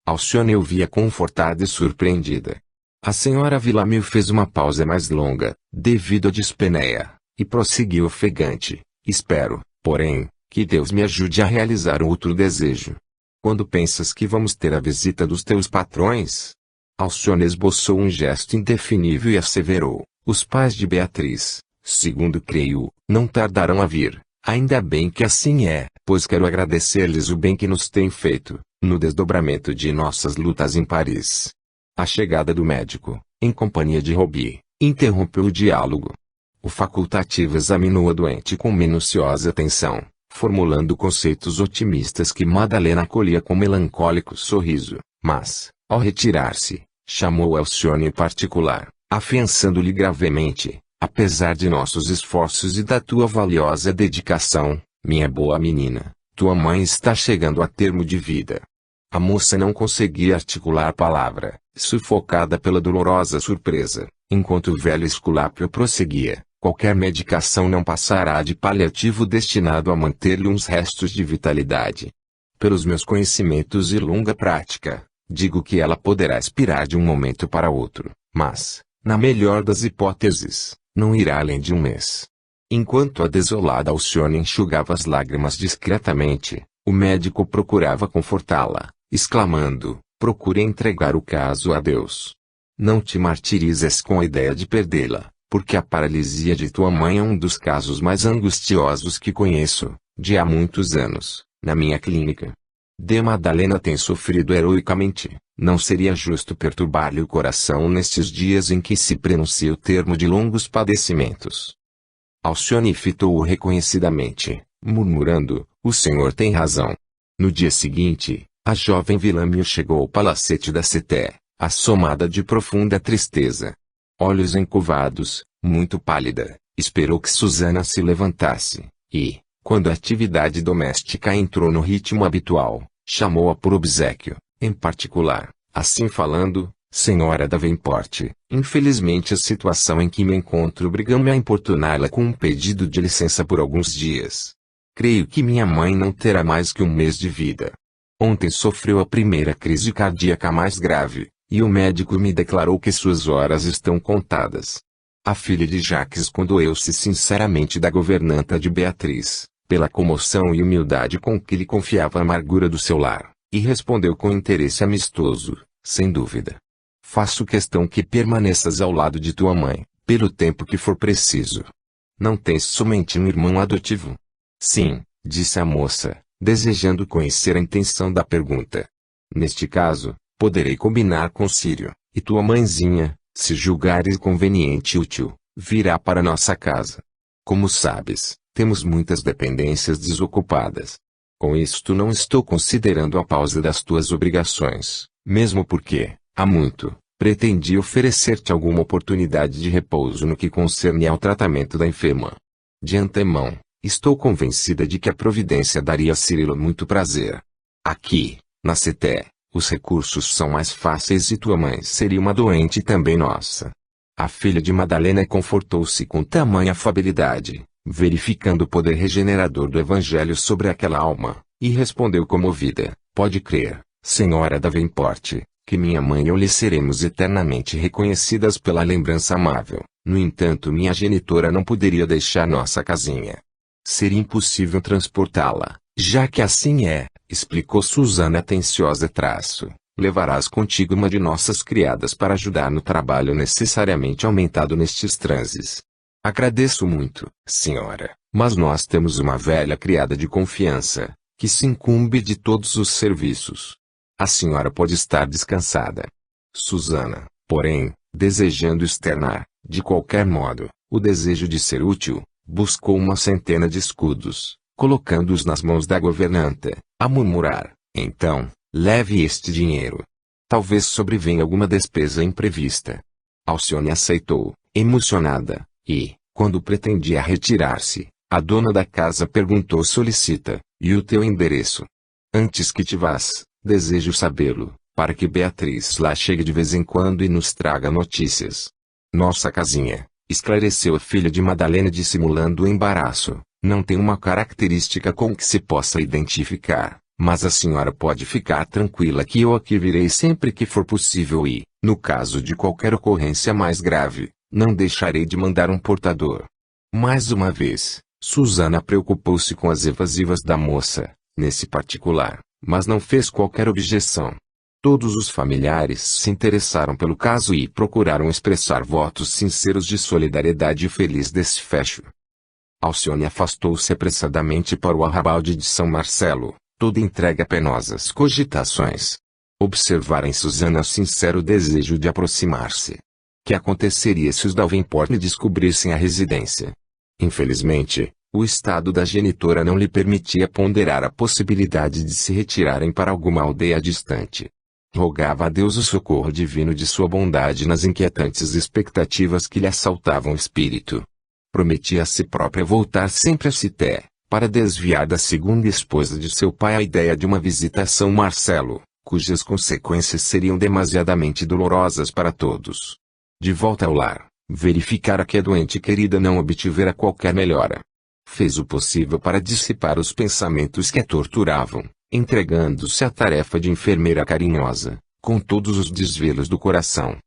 Alcione ouvia confortada e surpreendida. A senhora Villamil fez uma pausa mais longa, devido à dispneia, e prosseguiu ofegante: espero, porém, que Deus me ajude a realizar outro desejo. Quando pensas que vamos ter a visita dos teus patrões? Alcione esboçou um gesto indefinível e asseverou: os pais de Beatriz, segundo creio, não tardarão a vir. Ainda bem que assim é, pois quero agradecer-lhes o bem que nos têm feito, no desdobramento de nossas lutas em Paris. A chegada do médico, em companhia de Robi, interrompeu o diálogo. O facultativo examinou a doente com minuciosa atenção, formulando conceitos otimistas que Madalena acolhia com melancólico sorriso, mas, ao retirar-se, chamou Alcione em particular, afiançando-lhe gravemente: apesar de nossos esforços e da tua valiosa dedicação, minha boa menina, tua mãe está chegando a termo de vida. A moça não conseguia articular palavra, sufocada pela dolorosa surpresa, enquanto o velho Esculápio prosseguia: qualquer medicação não passará de paliativo destinado a manter-lhe uns restos de vitalidade. Pelos meus conhecimentos e longa prática, digo que ela poderá expirar de um momento para outro, mas, na melhor das hipóteses, não irá além de um mês. Enquanto a desolada Alcione enxugava as lágrimas discretamente, o médico procurava confortá-la, exclamando: procure entregar o caso a Deus. Não te martirizes com a ideia de perdê-la, porque a paralisia de tua mãe é um dos casos mais angustiosos que conheço, de há muitos anos, na minha clínica. De Madalena tem sofrido heroicamente, não seria justo perturbar-lhe o coração nestes dias em que se prenuncia o termo de longos padecimentos. Alcione fitou-o reconhecidamente, murmurando: o senhor tem razão. No dia seguinte, a jovem Villamil chegou ao palacete da Ceté, assomada de profunda tristeza. Olhos encovados, muito pálida, esperou que Susana se levantasse, e, quando a atividade doméstica entrou no ritmo habitual, Chamou-a por obséquio, em particular, assim falando: Senhora Davenport, infelizmente a situação em que me encontro obriga-me a importuná-la com um pedido de licença por alguns dias. Creio que minha mãe não terá mais que um mês de vida. Ontem sofreu a primeira crise cardíaca mais grave, e o médico me declarou que suas horas estão contadas. A filha de Jacques condoeu-se sinceramente da governanta de Beatriz, pela comoção e humildade com que lhe confiava a amargura do seu lar, e respondeu com interesse amistoso: sem dúvida. Faço questão que permaneças ao lado de tua mãe, pelo tempo que for preciso. Não tens somente um irmão adotivo? Sim, disse a moça, desejando conhecer a intenção da pergunta. Neste caso, poderei combinar com Círio, e tua mãezinha, se julgares conveniente e útil, virá para nossa casa. Como sabes, temos muitas dependências desocupadas. Com isto não estou considerando a pausa das tuas obrigações, mesmo porque, há muito, pretendi oferecer-te alguma oportunidade de repouso no que concerne ao tratamento da enferma. De antemão, estou convencida de que a providência daria a Cirilo muito prazer. Aqui, na Ceté, os recursos são mais fáceis e tua mãe seria uma doente também nossa. A filha de Madalena confortou-se com tamanha afabilidade, verificando o poder regenerador do Evangelho sobre aquela alma, e respondeu comovida: pode crer, Senhora Davenport, que minha mãe e eu lhe seremos eternamente reconhecidas pela lembrança amável. No entanto, minha genitora não poderia deixar nossa casinha. Seria impossível transportá-la, já que assim é, explicou Susana atenciosa. Levarás contigo uma de nossas criadas para ajudar no trabalho necessariamente aumentado nestes transes. Agradeço muito, senhora, mas nós temos uma velha criada de confiança, que se incumbe de todos os serviços. A senhora pode estar descansada. Susana, porém, desejando externar, de qualquer modo, o desejo de ser útil, buscou uma centena de escudos, colocando-os nas mãos da governanta, a murmurar: então, leve este dinheiro. Talvez sobrevenha alguma despesa imprevista. Alcione aceitou, emocionada, e, quando pretendia retirar-se, a dona da casa perguntou solicita: e o teu endereço? Antes que te vás, desejo sabê-lo, para que Beatriz lá chegue de vez em quando e nos traga notícias. Nossa casinha, esclareceu a filha de Madalena dissimulando o embaraço, não tem uma característica com que se possa identificar, mas a senhora pode ficar tranquila que eu aqui virei sempre que for possível e, no caso de qualquer ocorrência mais grave, não deixarei de mandar um portador. Mais uma vez, Susana preocupou-se com as evasivas da moça, nesse particular, mas não fez qualquer objeção. Todos os familiares se interessaram pelo caso e procuraram expressar votos sinceros de solidariedade e feliz desfecho. Alcione afastou-se apressadamente para o arrabalde de São Marcelo, toda entregue a penosas cogitações. Observara em Susana sincero desejo de aproximar-se. Que aconteceria se os Davenport lhe descobrissem a residência? Infelizmente, o estado da genitora não lhe permitia ponderar a possibilidade de se retirarem para alguma aldeia distante. Rogava a Deus o socorro divino de sua bondade nas inquietantes expectativas que lhe assaltavam o espírito. Prometia a si própria voltar sempre a Cité, para desviar da segunda esposa de seu pai a ideia de uma visita a São Marcelo, cujas consequências seriam demasiadamente dolorosas para todos. De volta ao lar, verificara que a doente querida não obtivera qualquer melhora. Fez o possível para dissipar os pensamentos que a torturavam, entregando-se à tarefa de enfermeira carinhosa, com todos os desvelos do coração.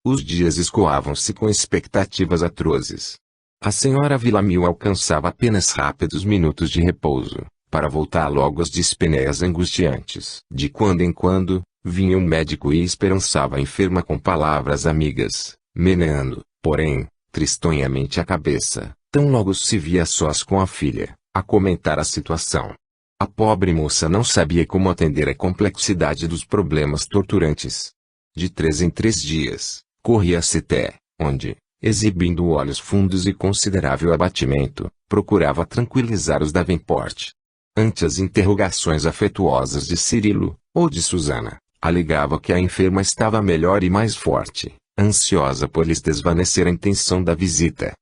Os dias escoavam-se com expectativas atrozes. A senhora Villamil alcançava apenas rápidos minutos de repouso, para voltar logo às dispneias angustiantes. De quando em quando, vinha um médico e esperançava a enferma com palavras amigas, meneando, porém, tristonhamente a cabeça, tão logo se via sós com a filha, a comentar a situação. A pobre moça não sabia como atender à complexidade dos problemas torturantes. De 3 em 3 dias, corria a Cité, onde, exibindo olhos fundos e considerável abatimento, procurava tranquilizar os Davenport. Ante as interrogações afetuosas de Cirilo, ou de Susana, alegava que a enferma estava melhor e mais forte, ansiosa por lhes desvanecer a intenção da visita.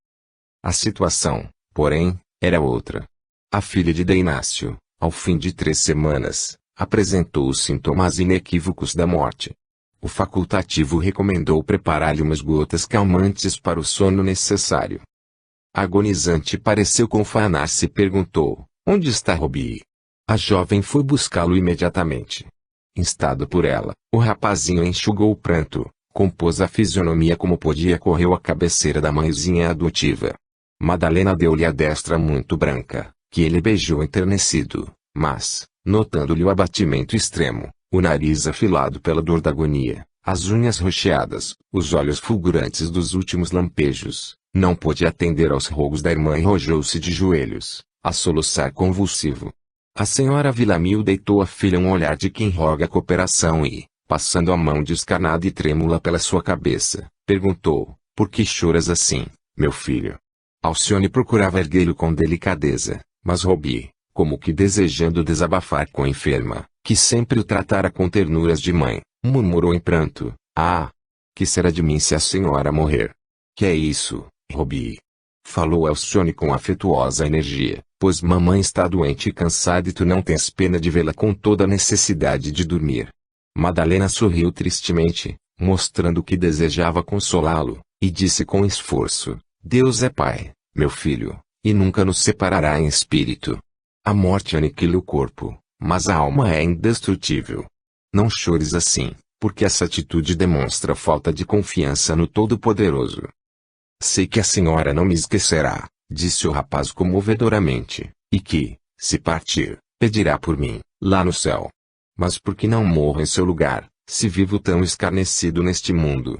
A situação, porém, era outra. A filha de Inácio, ao fim de 3 semanas, apresentou os sintomas inequívocos da morte. O facultativo recomendou preparar-lhe umas gotas calmantes para o sono necessário. A agonizante pareceu confanar-se e perguntou: onde está Robi? A jovem foi buscá-lo imediatamente. Instado por ela, o rapazinho enxugou o pranto, compôs a fisionomia como podia e correu à cabeceira da mãezinha adotiva. Madalena deu-lhe a destra muito branca, que ele beijou enternecido, mas, notando-lhe o abatimento extremo, o nariz afilado pela dor da agonia, as unhas roxeadas, os olhos fulgurantes dos últimos lampejos, não pôde atender aos rogos da irmã e rojou-se de joelhos, a soluçar convulsivo. A senhora Villamil deitou à filha um olhar de quem roga cooperação e, passando a mão descarnada e trêmula pela sua cabeça, perguntou: por que choras assim, meu filho? Alcione procurava erguê-lo com delicadeza, mas Robi, como que desejando desabafar com a enferma, que sempre o tratara com ternuras de mãe, murmurou em pranto: ah! Que será de mim se a senhora morrer? Que é isso, Robi? Falou Alcione com afetuosa energia, pois mamãe está doente e cansada e tu não tens pena de vê-la com toda a necessidade de dormir. Madalena sorriu tristemente, mostrando que desejava consolá-lo, e disse com esforço: Deus é Pai, meu filho, e nunca nos separará em espírito. A morte aniquila o corpo, mas a alma é indestrutível. Não chores assim, porque essa atitude demonstra falta de confiança no Todo-Poderoso. Sei que a senhora não me esquecerá, disse o rapaz comovedoramente, e que, se partir, pedirá por mim, lá no céu. Mas por que não morro em seu lugar, se vivo tão escarnecido neste mundo?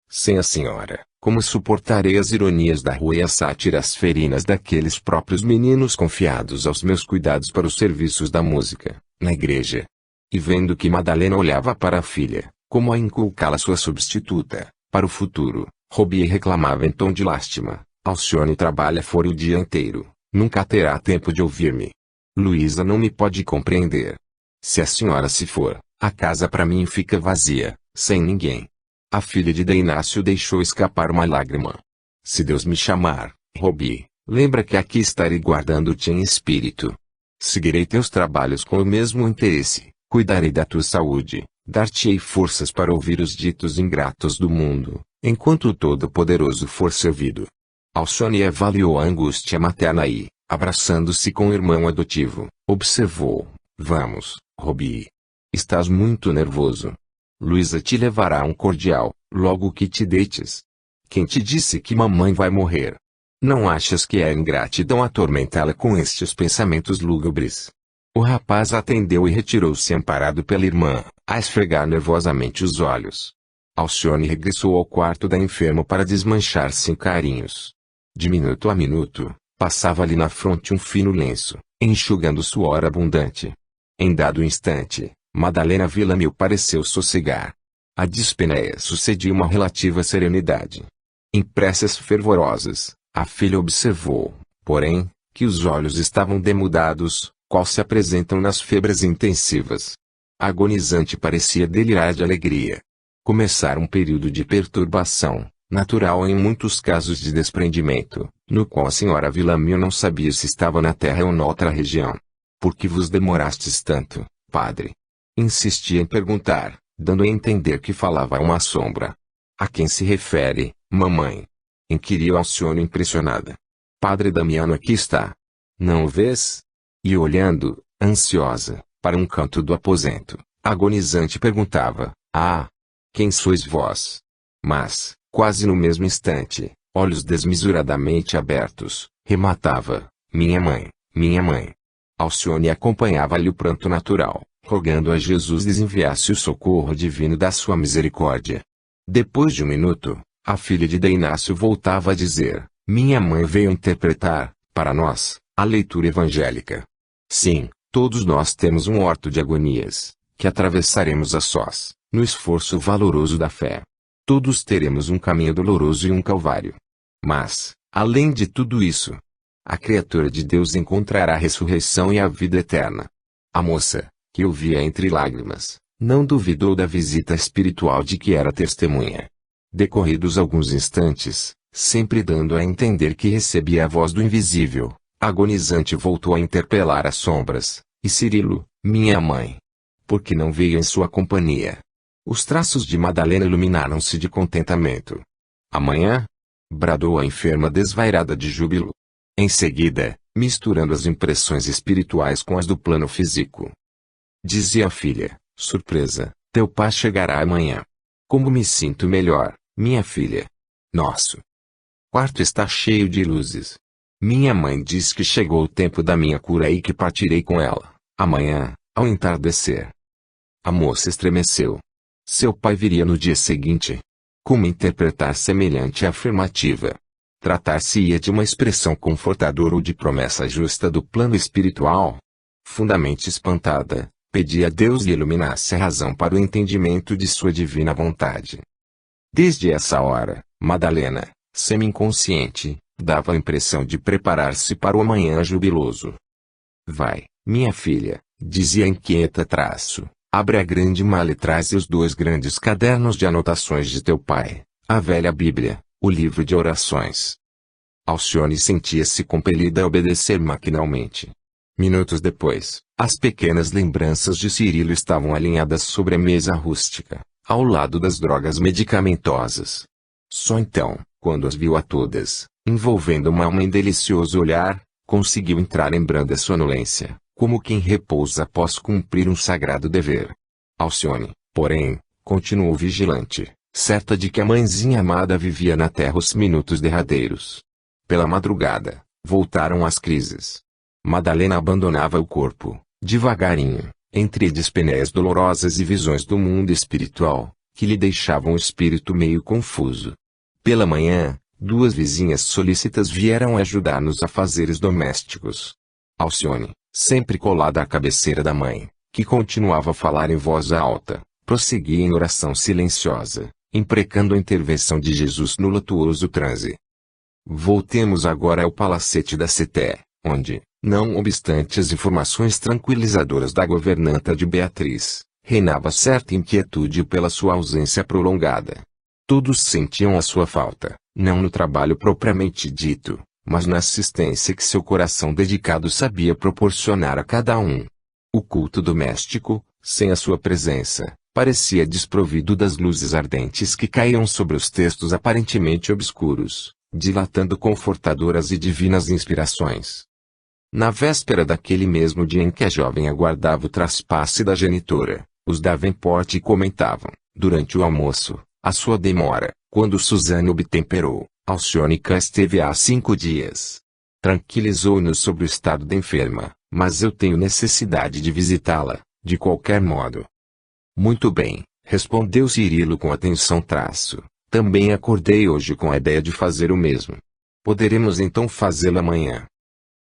Sem a senhora, como suportarei as ironias da rua e as sátiras ferinas daqueles próprios meninos confiados aos meus cuidados para os serviços da música, na igreja? E vendo que Madalena olhava para a filha, como a inculcá-la sua substituta, para o futuro, Robi reclamava em tom de lástima: Alcione trabalha fora o dia inteiro, nunca terá tempo de ouvir-me. Luísa não me pode compreender. Se a senhora se for, a casa para mim fica vazia, sem ninguém. A filha de Inácio deixou escapar uma lágrima. Se Deus me chamar, Robi, lembra que aqui estarei guardando-te em espírito. Seguirei teus trabalhos com o mesmo interesse, cuidarei da tua saúde, dar-te-ei forças para ouvir os ditos ingratos do mundo, enquanto o Todo-Poderoso for servido. Alcione avaliou a angústia materna e, abraçando-se com o irmão adotivo, observou: vamos, Robi. Estás muito nervoso. Luísa te levará um cordial, logo que te deites. Quem te disse que mamãe vai morrer? Não achas que é ingratidão atormentá-la com estes pensamentos lúgubres? O rapaz atendeu e retirou-se amparado pela irmã, a esfregar nervosamente os olhos. Alcione regressou ao quarto da enferma para desmanchar-se em carinhos. De minuto a minuto, passava-lhe na fronte um fino lenço, enxugando suor abundante. Em dado instante, Madalena Villamil pareceu sossegar. A dispneia sucedia uma relativa serenidade. Em preces fervorosas, a filha observou, porém, que os olhos estavam demudados, qual se apresentam nas febres intensivas. A agonizante parecia delirar de alegria. Começara um período de perturbação, natural em muitos casos de desprendimento, no qual a senhora Villamil não sabia se estava na terra ou noutra região. Por que vos demorastes tanto, padre? Insistia em perguntar, dando a entender que falava a uma sombra. A quem se refere, mamãe? Inquiriu Alcione impressionada. Padre Damiano aqui está. Não o vês? E olhando, ansiosa, para um canto do aposento, a agonizante perguntava: ah, quem sois vós? Mas, quase no mesmo instante, olhos desmesuradamente abertos, rematava: minha mãe, minha mãe. Alcione acompanhava-lhe o pranto natural, rogando a Jesus lhes enviasse o socorro divino da sua misericórdia. Depois de um minuto, a filha de Inácio voltava a dizer: minha mãe veio interpretar, para nós, a leitura evangélica. Sim, todos nós temos um horto de agonias, que atravessaremos a sós, no esforço valoroso da fé. Todos teremos um caminho doloroso e um calvário. Mas, além de tudo isso, a criatura de Deus encontrará a ressurreição e a vida eterna. A moça, que ouvia entre lágrimas, não duvidou da visita espiritual de que era testemunha. Decorridos alguns instantes, sempre dando a entender que recebia a voz do invisível, a agonizante voltou a interpelar as sombras: e Cirilo, minha mãe? porque não veio em sua companhia. Os traços de Madalena iluminaram-se de contentamento. Amanhã? Bradou a enferma desvairada de júbilo. Em seguida, misturando as impressões espirituais com as do plano físico, dizia a filha, surpresa: teu pai chegará amanhã. Como me sinto melhor, minha filha. Nosso quarto está cheio de luzes. Minha mãe diz que chegou o tempo da minha cura e que partirei com ela, amanhã, ao entardecer. A moça estremeceu. Seu pai viria no dia seguinte. Como interpretar semelhante afirmativa? Tratar-se-ia de uma expressão confortadora ou de promessa justa do plano espiritual? Fundamente espantada, pedi a Deus lhe iluminasse a razão para o entendimento de sua divina vontade. Desde essa hora, Madalena, semi-inconsciente, dava a impressão de preparar-se para o amanhã jubiloso. Vai, minha filha, dizia inquieta traço, abre a grande mala e traze os 2 grandes cadernos de anotações de teu pai, a velha Bíblia, o livro de orações. Alcione sentia-se compelida a obedecer maquinalmente. Minutos depois, as pequenas lembranças de Cirilo estavam alinhadas sobre a mesa rústica, ao lado das drogas medicamentosas. Só então, quando as viu a todas, envolvendo uma alma em delicioso olhar, conseguiu entrar em branda sonolência, como quem repousa após cumprir um sagrado dever. Alcione, porém, continuou vigilante, certa de que a mãezinha amada vivia na terra os minutos derradeiros. Pela madrugada, voltaram as crises. Madalena abandonava o corpo, devagarinho, entre dispneias dolorosas e visões do mundo espiritual, que lhe deixavam o espírito meio confuso. Pela manhã, 2 vizinhas solícitas vieram ajudar nos afazeres domésticos. Alcione, sempre colada à cabeceira da mãe, que continuava a falar em voz alta, prosseguia em oração silenciosa, imprecando a intervenção de Jesus no lutuoso transe. Voltemos agora ao palacete da Ceté, onde, não obstante as informações tranquilizadoras da governanta de Beatriz, reinava certa inquietude pela sua ausência prolongada. Todos sentiam a sua falta, não no trabalho propriamente dito, mas na assistência que seu coração dedicado sabia proporcionar a cada um. O culto doméstico, sem a sua presença, parecia desprovido das luzes ardentes que caíam sobre os textos aparentemente obscuros, dilatando confortadoras e divinas inspirações. Na véspera daquele mesmo dia em que a jovem aguardava o traspasse da genitora, os Davenport comentavam, durante o almoço, a sua demora, quando Suzane obtemperou. Alcione cá esteve há 5 dias. Tranquilizou-nos sobre o estado da enferma, mas eu tenho necessidade de visitá-la, de qualquer modo. Muito bem, respondeu Cirilo com atenção traço. Também acordei hoje com a ideia de fazer o mesmo. Poderemos então fazê-lo amanhã.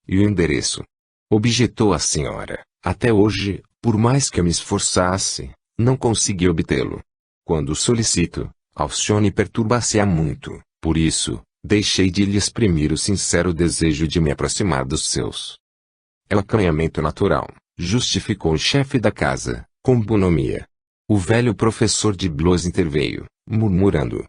E o endereço? Objetou a senhora. Até hoje, por mais que eu me esforçasse, não consegui obtê-lo. Quando solicito, Alcione perturba-se-á muito. Por isso, deixei de lhe exprimir o sincero desejo de me aproximar dos seus. É o acanhamento natural, justificou o chefe da casa, com bonomia. O velho professor de blues interveio, murmurando.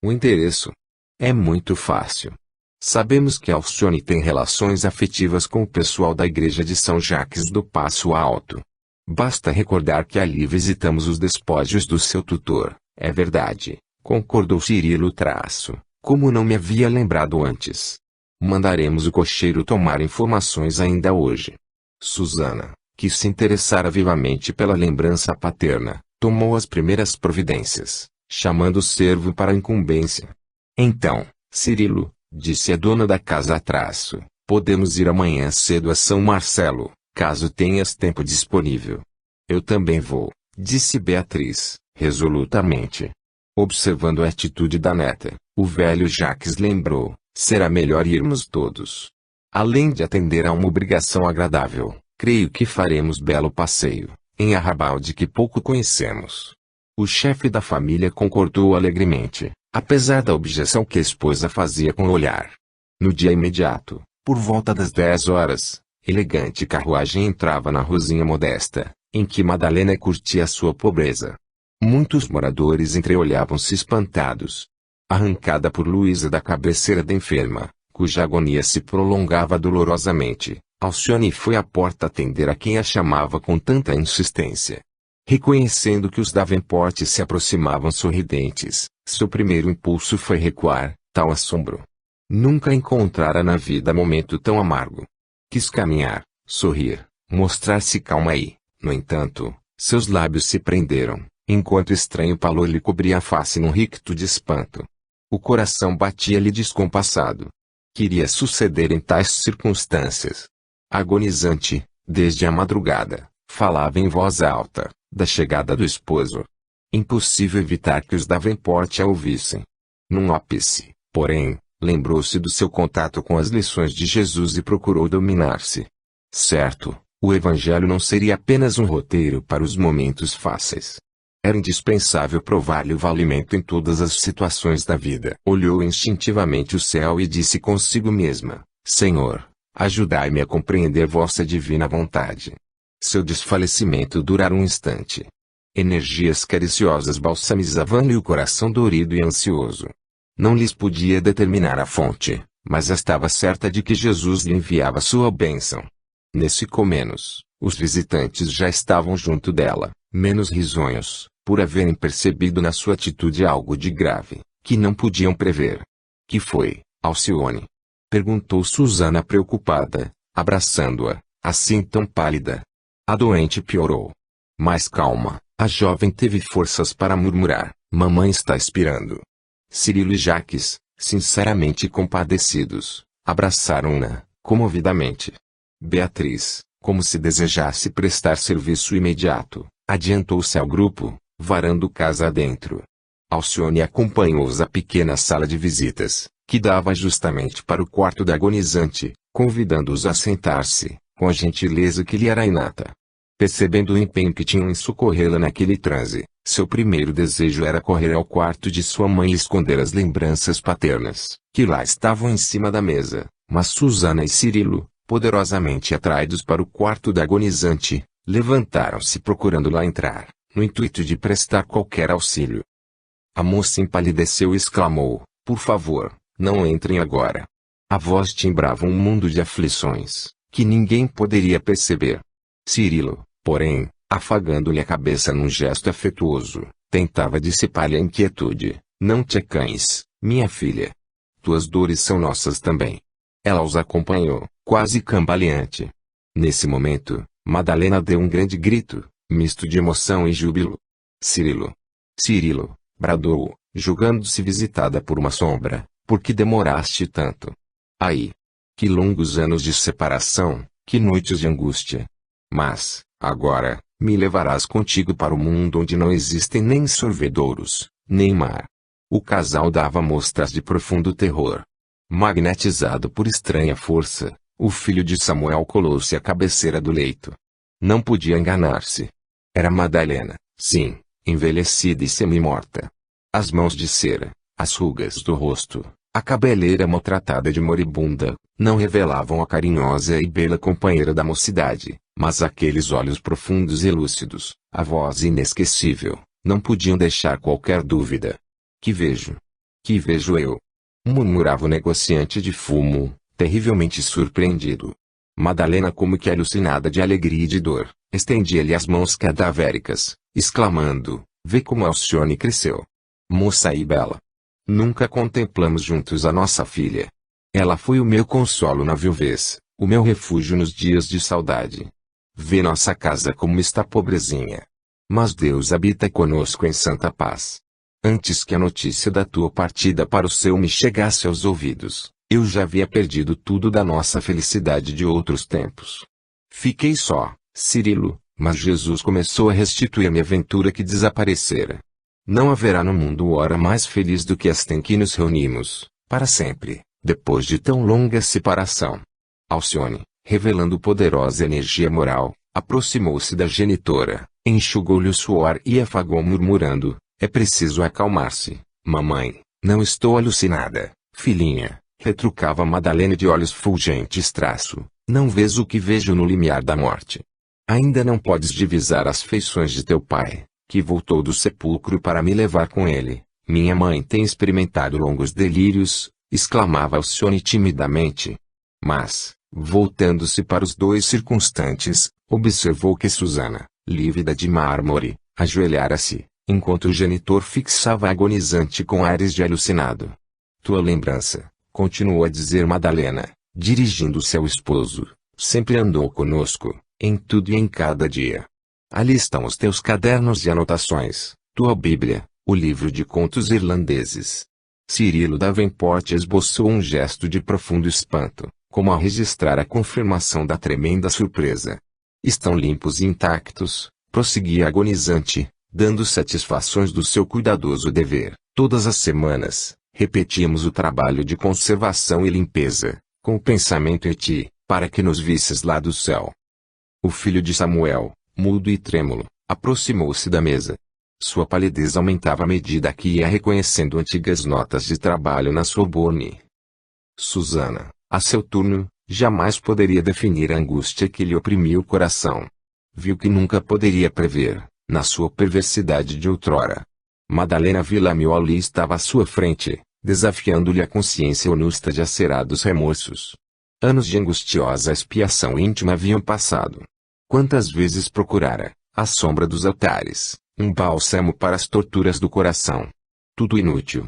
O endereço? É muito fácil. Sabemos que Alcione tem relações afetivas com o pessoal da igreja de São Jacques do Passo Alto. Basta recordar que ali visitamos os despojos do seu tutor, é verdade. Concordou Cirilo traço, como não me havia lembrado antes. Mandaremos o cocheiro tomar informações ainda hoje. Susana, que se interessara vivamente pela lembrança paterna, tomou as primeiras providências, chamando o servo para a incumbência. Então, Cirilo, disse a dona da casa a traço, podemos ir amanhã cedo a São Marcelo, caso tenhas tempo disponível. Eu também vou, disse Beatriz, resolutamente. Observando a atitude da neta, o velho Jacques lembrou, será melhor irmos todos. Além de atender a uma obrigação agradável, creio que faremos belo passeio, em Arrabalde que pouco conhecemos. O chefe da família concordou alegremente, apesar da objeção que a esposa fazia com o olhar. No dia imediato, por volta das 10 horas, elegante carruagem entrava na ruzinha modesta, em que Madalena curtia sua pobreza. Muitos moradores entreolhavam-se espantados. Arrancada por Luísa da cabeceira da enferma, cuja agonia se prolongava dolorosamente, Alcione foi à porta atender a quem a chamava com tanta insistência. Reconhecendo que os Davenport se aproximavam sorridentes, seu primeiro impulso foi recuar, tal assombro. Nunca encontrara na vida momento tão amargo. Quis caminhar, sorrir, mostrar-se calma e, no entanto, seus lábios se prenderam, enquanto estranho pavor lhe cobria a face num ricto de espanto. O coração batia-lhe descompassado. Queria suceder em tais circunstâncias. Agonizante, desde a madrugada, falava em voz alta, da chegada do esposo. Impossível evitar que os Davenport a ouvissem. Num ápice, porém, lembrou-se do seu contato com as lições de Jesus e procurou dominar-se. Certo, o Evangelho não seria apenas um roteiro para os momentos fáceis. Era indispensável provar-lhe o valimento em todas as situações da vida. Olhou instintivamente o céu e disse consigo mesma: Senhor, ajudai-me a compreender vossa divina vontade. Seu desfalecimento durara um instante. Energias cariciosas balsamizavam-lhe o coração dorido e ansioso. Não lhes podia determinar a fonte, mas estava certa de que Jesus lhe enviava sua bênção. Nesse comenos, os visitantes já estavam junto dela, menos risonhos, por haverem percebido na sua atitude algo de grave, que não podiam prever. Que foi, Alcione? Perguntou Susana preocupada, abraçando-a, assim tão pálida. A doente piorou. Mais calma, a jovem teve forças para murmurar: mamãe está expirando. Cirilo e Jaques, sinceramente compadecidos, abraçaram-na, comovidamente. Beatriz, como se desejasse prestar serviço imediato, adiantou-se ao grupo, varando casa adentro. Alcione acompanhou-os à pequena sala de visitas, que dava justamente para o quarto da agonizante, convidando-os a sentar-se, com a gentileza que lhe era inata. Percebendo o empenho que tinham em socorrê-la naquele transe, seu primeiro desejo era correr ao quarto de sua mãe e esconder as lembranças paternas, que lá estavam em cima da mesa, mas Susana e Cirilo, poderosamente atraídos para o quarto da agonizante, levantaram-se procurando lá entrar, no intuito de prestar qualquer auxílio. A moça empalideceu e exclamou: por favor, não entrem agora. A voz timbrava um mundo de aflições, que ninguém poderia perceber. Cirilo, porém, afagando-lhe a cabeça num gesto afetuoso, tentava dissipar-lhe a inquietude. Não te acanhes, minha filha. Tuas dores são nossas também. Ela os acompanhou, quase cambaleante. Nesse momento, Madalena deu um grande grito, misto de emoção e júbilo. Cirilo! Cirilo! Bradou, julgando-se visitada por uma sombra. Por que demoraste tanto? Ai! Que longos anos de separação, que noites de angústia! Mas, agora, me levarás contigo para o mundo onde não existem nem sorvedouros, nem mar. O casal dava mostras de profundo terror. Magnetizado por estranha força, o filho de Samuel colou-se à cabeceira do leito. Não podia enganar-se. Era Madalena, sim, envelhecida e semi-morta. As mãos de cera, as rugas do rosto, a cabeleira maltratada de moribunda, não revelavam a carinhosa e bela companheira da mocidade, mas aqueles olhos profundos e lúcidos, a voz inesquecível, não podiam deixar qualquer dúvida. Que vejo? Que vejo eu? Murmurava o negociante de fumo, terrivelmente surpreendido. Madalena, como que alucinada de alegria e de dor, estendia-lhe as mãos cadavéricas, exclamando: vê como Alcione cresceu. Moça e bela. Nunca contemplamos juntos a nossa filha. Ela foi o meu consolo na viuvez, o meu refúgio nos dias de saudade. Vê nossa casa como está pobrezinha. Mas Deus habita conosco em santa paz. Antes que a notícia da tua partida para o céu me chegasse aos ouvidos, eu já havia perdido tudo da nossa felicidade de outros tempos. Fiquei só, Cirilo, mas Jesus começou a restituir-me a ventura que desaparecera. Não haverá no mundo hora mais feliz do que esta em que nos reunimos, para sempre, depois de tão longa separação. Alcione, revelando poderosa energia moral, aproximou-se da genitora, enxugou-lhe o suor e afagou murmurando: é preciso acalmar-se, mamãe. Não estou alucinada, filhinha, retrucava Madalena de olhos fulgentes. Não vês o que vejo no limiar da morte? Ainda não podes divisar as feições de teu pai, que voltou do sepulcro para me levar com ele. Minha mãe tem experimentado longos delírios, exclamava Alcione timidamente. Mas, voltando-se para os dois circunstantes, observou que Susana, lívida de mármore, ajoelhara-se, enquanto o genitor fixava a agonizante com ares de alucinado. Tua lembrança, continuou a dizer Madalena, dirigindo-se ao esposo, sempre andou conosco, em tudo e em cada dia. Ali estão os teus cadernos de anotações, tua Bíblia, o livro de contos irlandeses. Cirilo Davenport esboçou um gesto de profundo espanto, como a registrar a confirmação da tremenda surpresa. Estão limpos e intactos, prosseguia agonizante, dando satisfações do seu cuidadoso dever. Todas as semanas, repetíamos o trabalho de conservação e limpeza, com o pensamento em ti, para que nos visses lá do céu. O filho de Samuel, mudo e trêmulo, aproximou-se da mesa. Sua palidez aumentava à medida que ia reconhecendo antigas notas de trabalho na Sorbonne. Susana, a seu turno, jamais poderia definir a angústia que lhe oprimia o coração. Viu que nunca poderia prever, na sua perversidade de outrora. Madalena Villamioli estava à sua frente, desafiando-lhe a consciência onusta de acerados remorsos. Anos de angustiosa expiação íntima haviam passado. Quantas vezes procurara, à sombra dos altares, um bálsamo para as torturas do coração. Tudo inútil.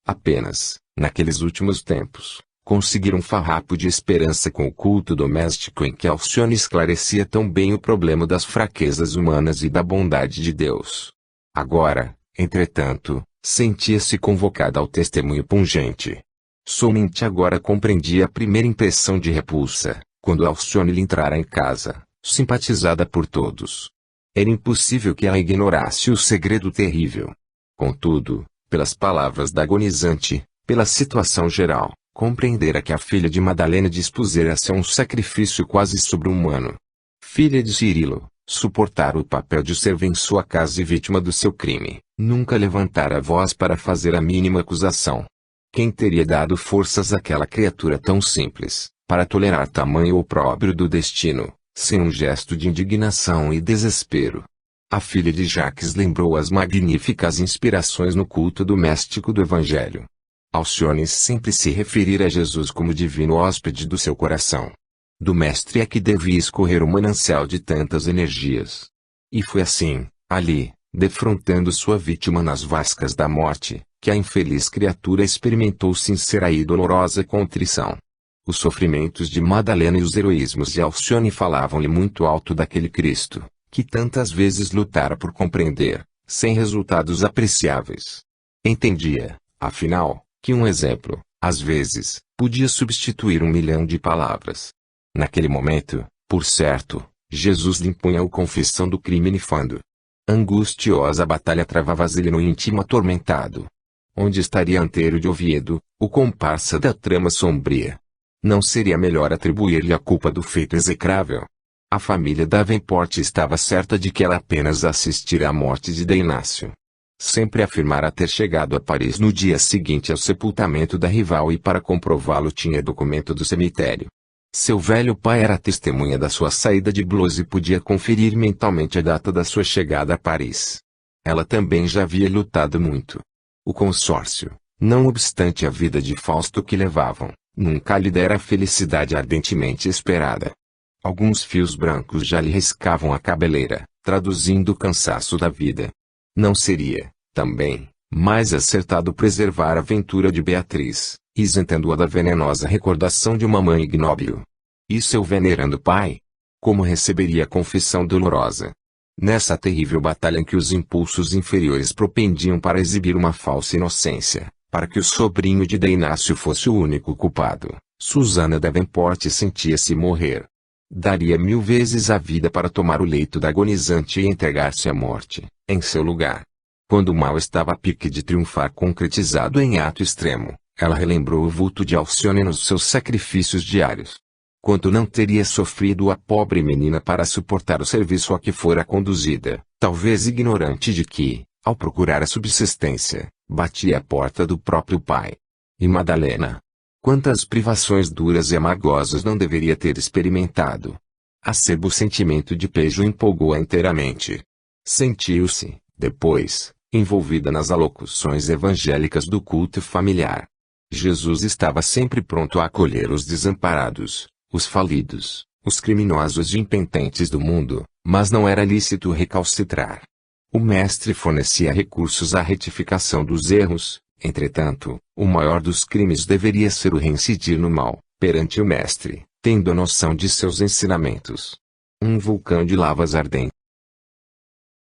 Apenas, naqueles últimos tempos, conseguir um farrapo de esperança com o culto doméstico em que Alcione esclarecia tão bem o problema das fraquezas humanas e da bondade de Deus. Agora, entretanto, sentia-se convocada ao testemunho pungente. Somente agora compreendia a primeira impressão de repulsa, quando Alcione lhe entrara em casa, simpatizada por todos. Era impossível que ela ignorasse o segredo terrível. Contudo, pelas palavras da agonizante, pela situação geral, compreendera que a filha de Madalena dispusera-se a um sacrifício quase sobre-humano. Filha de Cirilo, suportara o papel de serva em sua casa e vítima do seu crime, nunca levantara a voz para fazer a mínima acusação. Quem teria dado forças àquela criatura tão simples, para tolerar tamanho opróbrio do destino, sem um gesto de indignação e desespero? A filha de Jacques lembrou as magníficas inspirações no culto doméstico do Evangelho. Alcione sempre se referira a Jesus como divino hóspede do seu coração. Do mestre é que devia escorrer o manancial de tantas energias. E foi assim, ali, defrontando sua vítima nas vascas da morte, que a infeliz criatura experimentou sincera e dolorosa contrição. Os sofrimentos de Madalena e os heroísmos de Alcione falavam-lhe muito alto daquele Cristo, que tantas vezes lutara por compreender, sem resultados apreciáveis. Entendia, afinal, que um exemplo, às vezes, podia substituir 1.000.000 de palavras. Naquele momento, por certo, Jesus lhe impunha a confissão do crime nefando. Angustiosa batalha travava-se no íntimo atormentado. Onde estaria Antero de Oviedo, o comparsa da trama sombria? Não seria melhor atribuir-lhe a culpa do feito execrável? A família Davenport estava certa de que ela apenas assistira à morte de Inácio. Sempre afirmara ter chegado a Paris no dia seguinte ao sepultamento da rival e para comprová-lo tinha documento do cemitério. Seu velho pai era testemunha da sua saída de Blois e podia conferir mentalmente a data da sua chegada a Paris. Ela também já havia lutado muito. O consórcio, não obstante a vida de Fausto que levavam, nunca lhe dera a felicidade ardentemente esperada. Alguns fios brancos já lhe riscavam a cabeleira, traduzindo o cansaço da vida. Não seria, também, mais acertado preservar a ventura de Beatriz, isentando-a da venenosa recordação de uma mãe ignóbil? E seu venerando pai? Como receberia a confissão dolorosa? Nessa terrível batalha em que os impulsos inferiores propendiam para exibir uma falsa inocência, para que o sobrinho de Inácio fosse o único culpado, Susana Davenport sentia-se morrer. Daria 1000 vezes a vida para tomar o leito da agonizante e entregar-se à morte, em seu lugar. Quando o mal estava a pique de triunfar concretizado em ato extremo, ela relembrou o vulto de Alcione nos seus sacrifícios diários. Quanto não teria sofrido a pobre menina para suportar o serviço a que fora conduzida, talvez ignorante de que, ao procurar a subsistência, batia à porta do próprio pai. E Madalena? Quantas privações duras e amargosas não deveria ter experimentado? Acerbo sentimento de pejo empolgou-a inteiramente. Sentiu-se, depois, envolvida nas alocuções evangélicas do culto familiar. Jesus estava sempre pronto a acolher os desamparados, os falidos, os criminosos e impotentes do mundo, mas não era lícito recalcitrar. O mestre fornecia recursos à retificação dos erros, entretanto, o maior dos crimes deveria ser o reincidir no mal, perante o mestre, tendo a noção de seus ensinamentos. Um vulcão de lavas ardentes